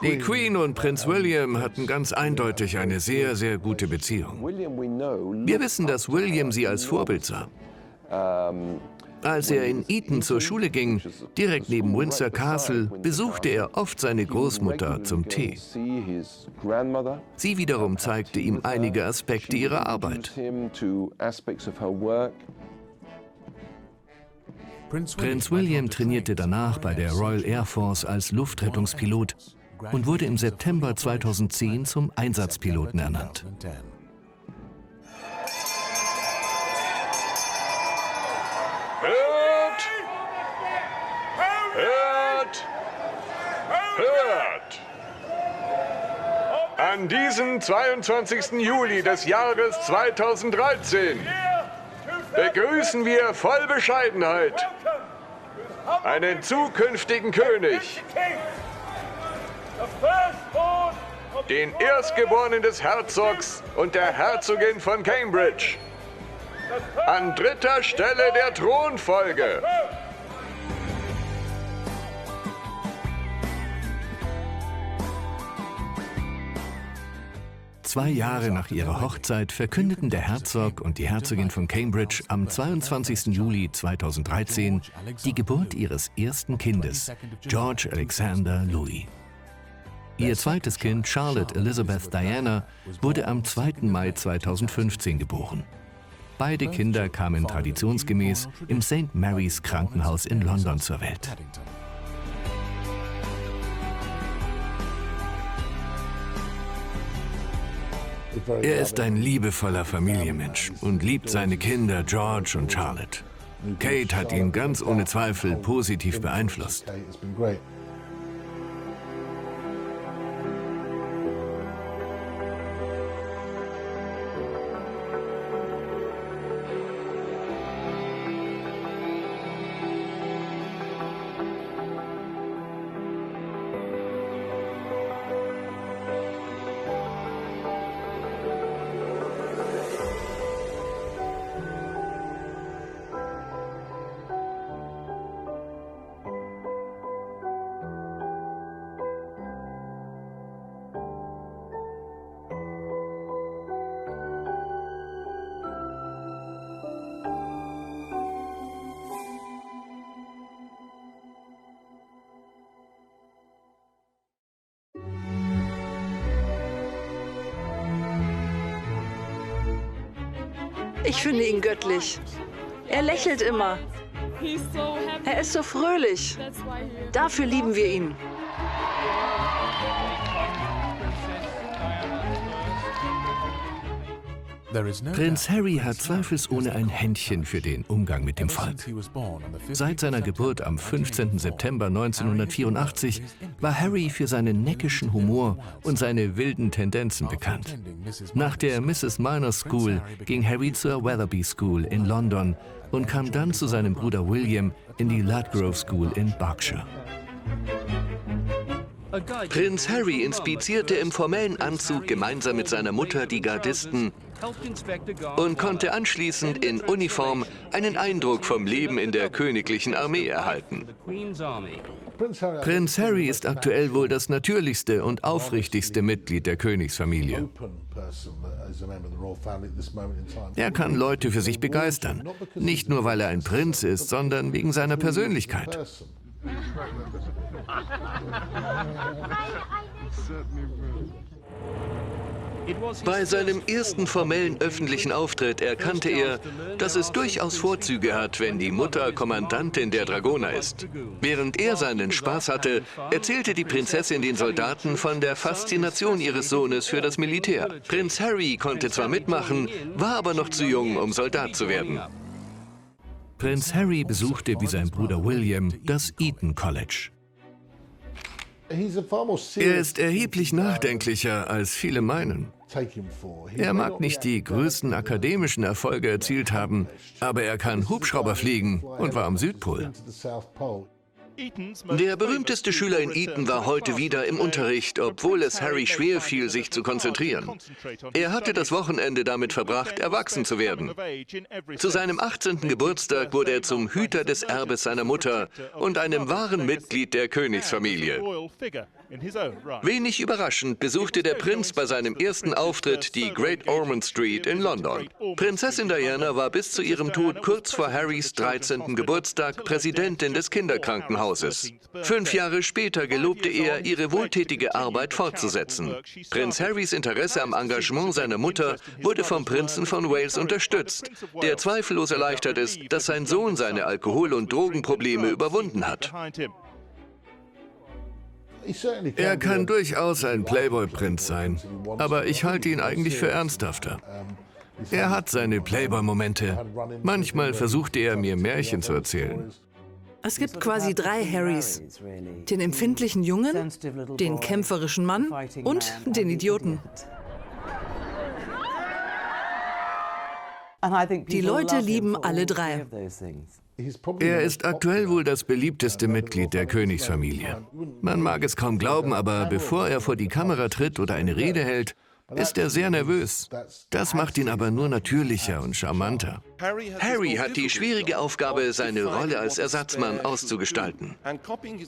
Die Queen und Prinz William hatten ganz eindeutig eine sehr, sehr gute Beziehung. Wir wissen, dass William sie als Vorbild sah. Als er in Eton zur Schule ging, direkt neben Windsor Castle, besuchte er oft seine Großmutter zum Tee. Sie wiederum zeigte ihm einige Aspekte ihrer Arbeit. Prinz William trainierte danach bei der Royal Air Force als Luftrettungspilot und wurde im September 2010 zum Einsatzpiloten ernannt. Hört! Hört! Hört! An diesem 22. Juli des Jahres 2013 begrüßen wir voll Bescheidenheit einen zukünftigen König, den Erstgeborenen des Herzogs und der Herzogin von Cambridge, an dritter Stelle der Thronfolge. Zwei Jahre nach ihrer Hochzeit verkündeten der Herzog und die Herzogin von Cambridge am 22. Juli 2013 die Geburt ihres ersten Kindes, George Alexander Louis. Ihr zweites Kind, Charlotte Elizabeth Diana, wurde am 2. Mai 2015 geboren. Beide Kinder kamen traditionsgemäß im St. Mary's Krankenhaus in London zur Welt. Er ist ein liebevoller Familienmensch und liebt seine Kinder George und Charlotte. Kate hat ihn ganz ohne Zweifel positiv beeinflusst. Ich finde ihn göttlich. Er lächelt immer. Er ist so fröhlich. Dafür lieben wir ihn. Prinz Harry hat zweifelsohne ein Händchen für den Umgang mit dem Volk. Seit seiner Geburt am 15. September 1984 war Harry für seinen neckischen Humor und seine wilden Tendenzen bekannt. Nach der Mrs. Minor School ging Harry zur Wetherby School in London und kam dann zu seinem Bruder William in die Ludgrove School in Berkshire. Prinz Harry inspizierte im formellen Anzug gemeinsam mit seiner Mutter die Gardisten und konnte anschließend in Uniform einen Eindruck vom Leben in der königlichen Armee erhalten. Prinz Harry ist aktuell wohl das natürlichste und aufrichtigste Mitglied der Königsfamilie. Er kann Leute für sich begeistern, nicht nur weil er ein Prinz ist, sondern wegen seiner Persönlichkeit. Bei seinem ersten formellen öffentlichen Auftritt erkannte er, dass es durchaus Vorzüge hat, wenn die Mutter Kommandantin der Dragoner ist. Während er seinen Spaß hatte, erzählte die Prinzessin den Soldaten von der Faszination ihres Sohnes für das Militär. Prinz Harry konnte zwar mitmachen, war aber noch zu jung, um Soldat zu werden. Prinz Harry besuchte wie sein Bruder William das Eton College. Er ist erheblich nachdenklicher, als viele meinen. Er mag nicht die größten akademischen Erfolge erzielt haben, aber er kann Hubschrauber fliegen und war am Südpol. Der berühmteste Schüler in Eton war heute wieder im Unterricht, obwohl es Harry schwer fiel, sich zu konzentrieren. Er hatte das Wochenende damit verbracht, erwachsen zu werden. Zu seinem 18. Geburtstag wurde er zum Hüter des Erbes seiner Mutter und einem wahren Mitglied der Königsfamilie. Wenig überraschend besuchte der Prinz bei seinem ersten Auftritt die Great Ormond Street in London. Prinzessin Diana war bis zu ihrem Tod kurz vor Harrys 13. Geburtstag Präsidentin des Kinderkrankenhauses. 5 Jahre später gelobte er, ihre wohltätige Arbeit fortzusetzen. Prinz Harrys Interesse am Engagement seiner Mutter wurde vom Prinzen von Wales unterstützt, der zweifellos erleichtert ist, dass sein Sohn seine Alkohol- und Drogenprobleme überwunden hat. Er kann durchaus ein Playboy-Prinz sein, aber ich halte ihn eigentlich für ernsthafter. Er hat seine Playboy-Momente. Manchmal versuchte er, mir Märchen zu erzählen. Es gibt quasi 3 Harrys. Den empfindlichen Jungen, den kämpferischen Mann und den Idioten. Die Leute lieben alle 3. Er ist aktuell wohl das beliebteste Mitglied der Königsfamilie. Man mag es kaum glauben, aber bevor er vor die Kamera tritt oder eine Rede hält, ist er sehr nervös. Das macht ihn aber nur natürlicher und charmanter. Harry hat die schwierige Aufgabe, seine Rolle als Ersatzmann auszugestalten.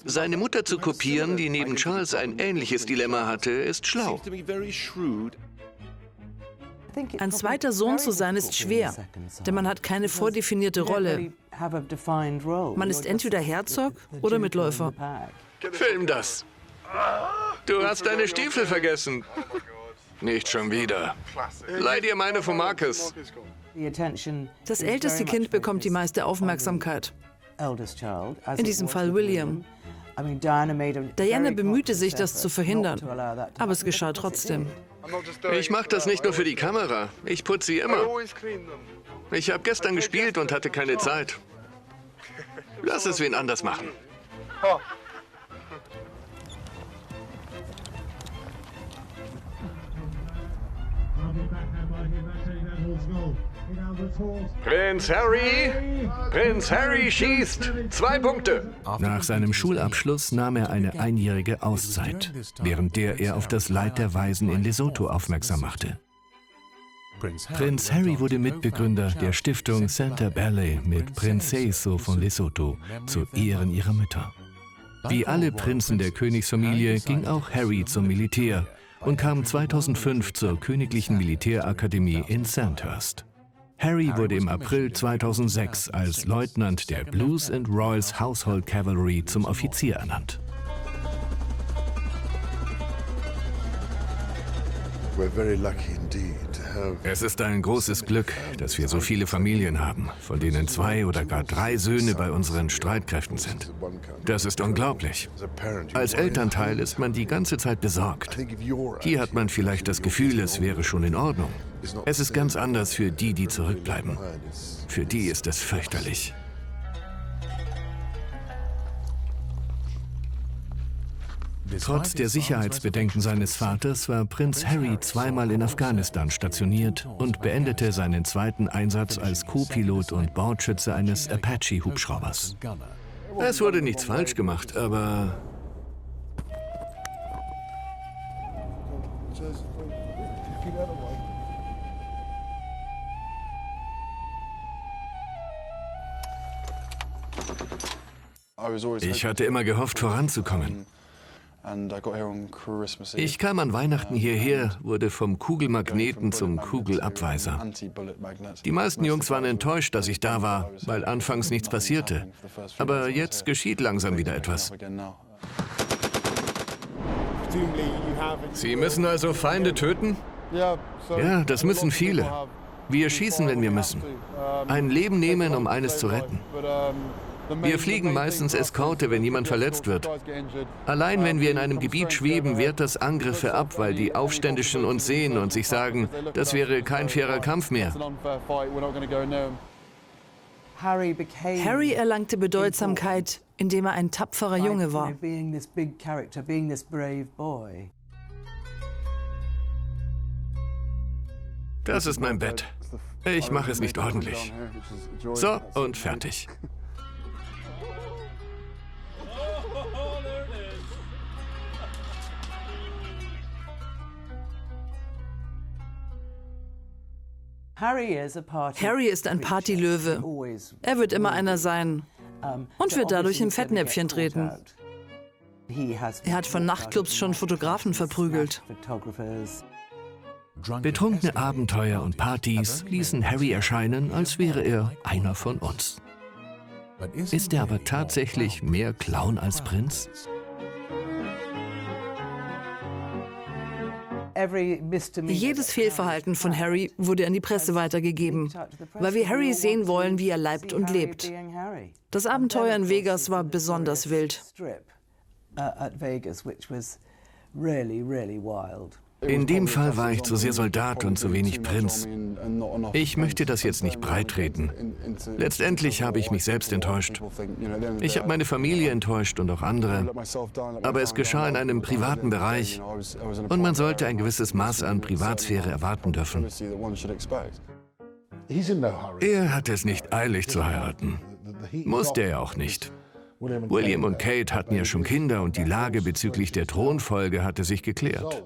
Seine Mutter zu kopieren, die neben Charles ein ähnliches Dilemma hatte, ist schlau. Ein zweiter Sohn zu sein ist schwer, denn man hat keine vordefinierte Rolle. Man ist entweder Herzog oder Mitläufer. Film das! Du hast deine Stiefel vergessen. Nicht schon wieder. Leih dir meine von Marcus. Das älteste Kind bekommt die meiste Aufmerksamkeit. In diesem Fall William. Diana bemühte sich, das zu verhindern, aber es geschah trotzdem. Ich mache das nicht nur für die Kamera. Ich putze sie immer. Ich habe gestern gespielt und hatte keine Zeit. Lass es wen anders machen. Prinz Harry! Prinz Harry schießt! 2 Punkte! Nach seinem Schulabschluss nahm er eine einjährige Auszeit, während der er auf das Leid der Waisen in Lesotho aufmerksam machte. Prinz Harry wurde Mitbegründer der Stiftung Center Ballet mit Prinz Seeiso von Lesotho zu Ehren ihrer Mütter. Wie alle Prinzen der Königsfamilie ging auch Harry zum Militär und kam 2005 zur Königlichen Militärakademie in Sandhurst. Harry wurde im April 2006 als Leutnant der Blues and Royals Household Cavalry zum Offizier ernannt. Es ist ein großes Glück, dass wir so viele Familien haben, von denen 2 oder gar 3 Söhne bei unseren Streitkräften sind. Das ist unglaublich. Als Elternteil ist man die ganze Zeit besorgt. Hier hat man vielleicht das Gefühl, es wäre schon in Ordnung. Es ist ganz anders für die, die zurückbleiben. Für die ist es fürchterlich. Trotz der Sicherheitsbedenken seines Vaters war Prinz Harry 2-mal in Afghanistan stationiert und beendete seinen 2. Einsatz als Co-Pilot und Bordschütze eines Apache-Hubschraubers. Es wurde nichts falsch gemacht, aber... Ich hatte immer gehofft, voranzukommen. Ich kam an Weihnachten hierher, wurde vom Kugelmagneten zum Kugelabweiser. Die meisten Jungs waren enttäuscht, dass ich da war, weil anfangs nichts passierte. Aber jetzt geschieht langsam wieder etwas. Sie müssen also Feinde töten? Ja, das müssen viele. Wir schießen, wenn wir müssen. Ein Leben nehmen, um eines zu retten. Wir fliegen meistens Eskorte, wenn jemand verletzt wird. Allein wenn wir in einem Gebiet schweben, wehrt das Angriffe ab, weil die Aufständischen uns sehen und sich sagen, das wäre kein fairer Kampf mehr. Harry erlangte Bedeutsamkeit, indem er ein tapferer Junge war. Das ist mein Bett. Ich mache es nicht ordentlich. So, und fertig. Harry ist ein Partylöwe. Er wird immer einer sein und wird dadurch in Fettnäpfchen treten. Er hat von Nachtclubs schon Fotografen verprügelt. Betrunkene Abenteuer und Partys ließen Harry erscheinen, als wäre er einer von uns. Ist er aber tatsächlich mehr Clown als Prinz? Jedes Fehlverhalten von Harry wurde an die Presse weitergegeben, weil wir Harry sehen wollen, wie er leibt und lebt. Das Abenteuer in Vegas war besonders wild. In dem Fall war ich zu sehr Soldat und zu wenig Prinz. Ich möchte das jetzt nicht breitreden. Letztendlich habe ich mich selbst enttäuscht. Ich habe meine Familie enttäuscht und auch andere. Aber es geschah in einem privaten Bereich und man sollte ein gewisses Maß an Privatsphäre erwarten dürfen. Er hat es nicht eilig zu heiraten. Musste er auch nicht. William und Kate hatten ja schon Kinder und die Lage bezüglich der Thronfolge hatte sich geklärt.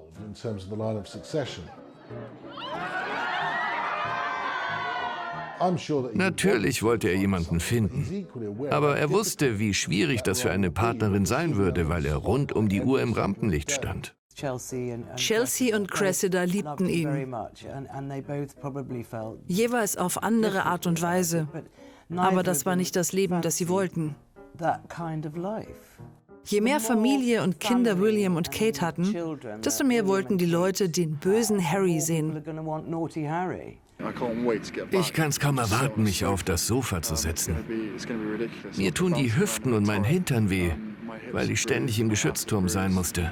Natürlich wollte er jemanden finden, aber er wusste, wie schwierig das für eine Partnerin sein würde, weil er rund um die Uhr im Rampenlicht stand. Chelsea und Cressida liebten ihn, jeweils auf andere Art und Weise, aber das war nicht das Leben, das sie wollten. Je mehr Familie und Kinder William und Kate hatten, desto mehr wollten die Leute den bösen Harry sehen. Ich kann es kaum erwarten, mich auf das Sofa zu setzen. Mir tun die Hüften und mein Hintern weh, weil ich ständig im Geschützturm sein musste.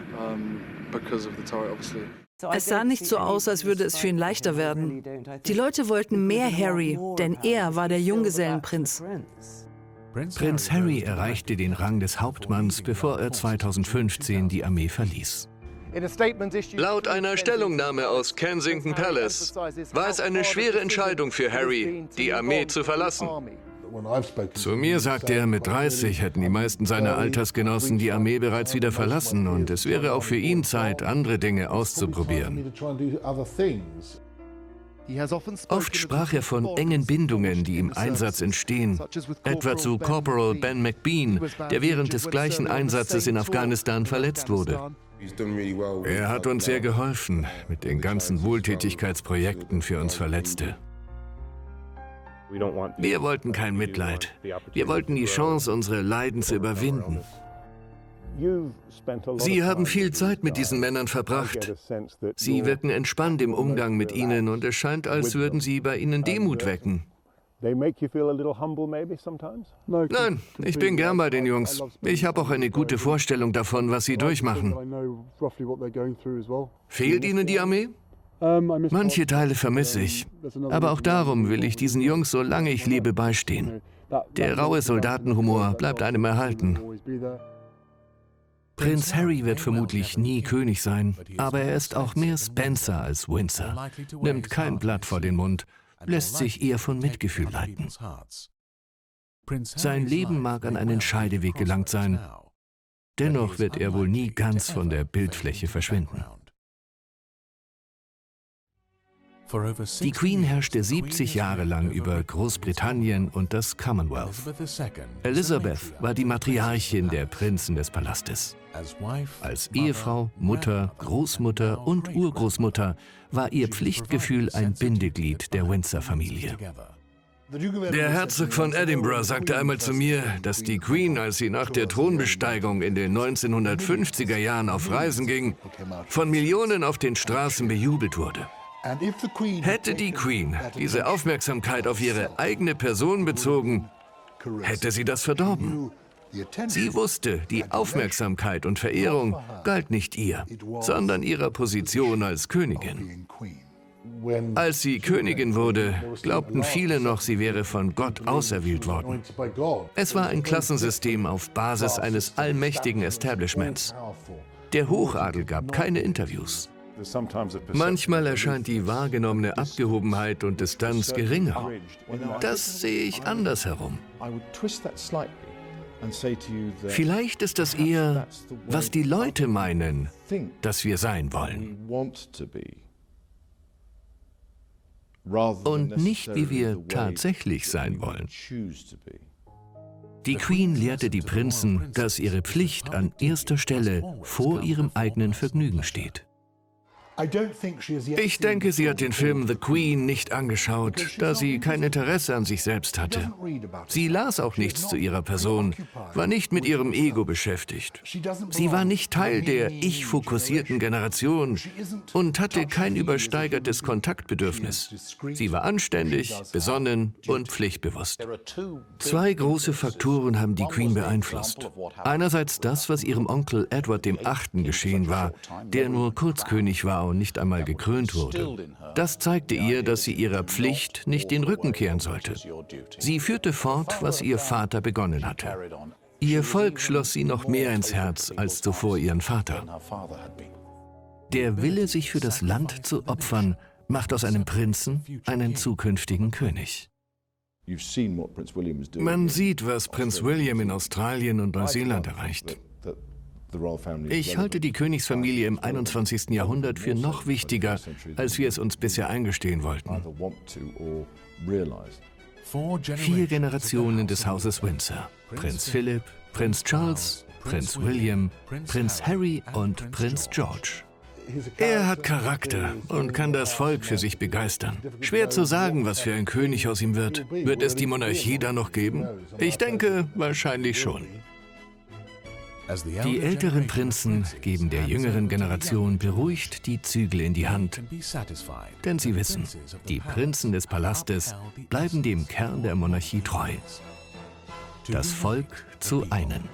Es sah nicht so aus, als würde es für ihn leichter werden. Die Leute wollten mehr Harry, denn er war der Junggesellenprinz. Prinz Harry erreichte den Rang des Hauptmanns, bevor er 2015 die Armee verließ. Laut einer Stellungnahme aus Kensington Palace war es eine schwere Entscheidung für Harry, die Armee zu verlassen. Zu mir sagte er, mit 30 hätten die meisten seiner Altersgenossen die Armee bereits wieder verlassen und es wäre auch für ihn Zeit, andere Dinge auszuprobieren. Oft sprach er von engen Bindungen, die im Einsatz entstehen, etwa zu Corporal Ben McBean, der während des gleichen Einsatzes in Afghanistan verletzt wurde. Er hat uns sehr geholfen mit den ganzen Wohltätigkeitsprojekten für uns Verletzte. Wir wollten kein Mitleid. Wir wollten die Chance, unsere Leiden zu überwinden. Sie haben viel Zeit mit diesen Männern verbracht. Sie wirken entspannt im Umgang mit ihnen und es scheint, als würden sie bei ihnen Demut wecken. Nein, ich bin gern bei den Jungs. Ich habe auch eine gute Vorstellung davon, was sie durchmachen. Fehlt Ihnen die Armee? Manche Teile vermisse ich. Aber auch darum will ich diesen Jungs, solange ich lebe, beistehen. Der raue Soldatenhumor bleibt einem erhalten. Prinz Harry wird vermutlich nie König sein, aber er ist auch mehr Spencer als Windsor, nimmt kein Blatt vor den Mund, lässt sich eher von Mitgefühl leiten. Sein Leben mag an einen Scheideweg gelangt sein, dennoch wird er wohl nie ganz von der Bildfläche verschwinden. Die Queen herrschte 70 Jahre lang über Großbritannien und das Commonwealth. Elizabeth war die Matriarchin der Prinzen des Palastes. Als Ehefrau, Mutter, Großmutter und Urgroßmutter war ihr Pflichtgefühl ein Bindeglied der Windsor-Familie. Der Herzog von Edinburgh sagte einmal zu mir, dass die Queen, als sie nach der Thronbesteigung in den 1950er Jahren auf Reisen ging, von Millionen auf den Straßen bejubelt wurde. Hätte die Queen diese Aufmerksamkeit auf ihre eigene Person bezogen, hätte sie das verdorben. Sie wusste, die Aufmerksamkeit und Verehrung galt nicht ihr, sondern ihrer Position als Königin. Als sie Königin wurde, glaubten viele noch, sie wäre von Gott auserwählt worden. Es war ein Klassensystem auf Basis eines allmächtigen Establishments. Der Hochadel gab keine Interviews. Manchmal erscheint die wahrgenommene Abgehobenheit und Distanz geringer. Das sehe ich andersherum. Vielleicht ist das eher, was die Leute meinen, dass wir sein wollen. und nicht, wie wir tatsächlich sein wollen. Die Queen lehrte die Prinzen, dass ihre Pflicht an erster Stelle vor ihrem eigenen Vergnügen steht. Ich denke, sie hat den Film The Queen nicht angeschaut, da sie kein Interesse an sich selbst hatte. Sie las auch nichts zu ihrer Person, war nicht mit ihrem Ego beschäftigt. Sie war nicht Teil der ich-fokussierten Generation und hatte kein übersteigertes Kontaktbedürfnis. Sie war anständig, besonnen und pflichtbewusst. Zwei große Faktoren haben die Queen beeinflusst. Einerseits das, was ihrem Onkel Edward VIII. Geschehen war, der nur Kurzkönig war und nicht einmal gekrönt wurde. Das zeigte ihr, dass sie ihrer Pflicht nicht den Rücken kehren sollte. Sie führte fort, was ihr Vater begonnen hatte. Ihr Volk schloss sie noch mehr ins Herz als zuvor ihren Vater. Der Wille, sich für das Land zu opfern, macht aus einem Prinzen einen zukünftigen König. Man sieht, was Prinz William in Australien und Neuseeland erreicht. Ich halte die Königsfamilie im 21. Jahrhundert für noch wichtiger, als wir es uns bisher eingestehen wollten. 4 Generationen des Hauses Windsor. Prinz Philipp, Prinz Charles, Prinz William, Prinz Harry und Prinz George. Er hat Charakter und kann das Volk für sich begeistern. Schwer zu sagen, was für ein König aus ihm wird. Wird es die Monarchie da noch geben? Ich denke, wahrscheinlich schon. Die älteren Prinzen geben der jüngeren Generation beruhigt die Zügel in die Hand, denn sie wissen, die Prinzen des Palastes bleiben dem Kern der Monarchie treu. Das Volk zu einen.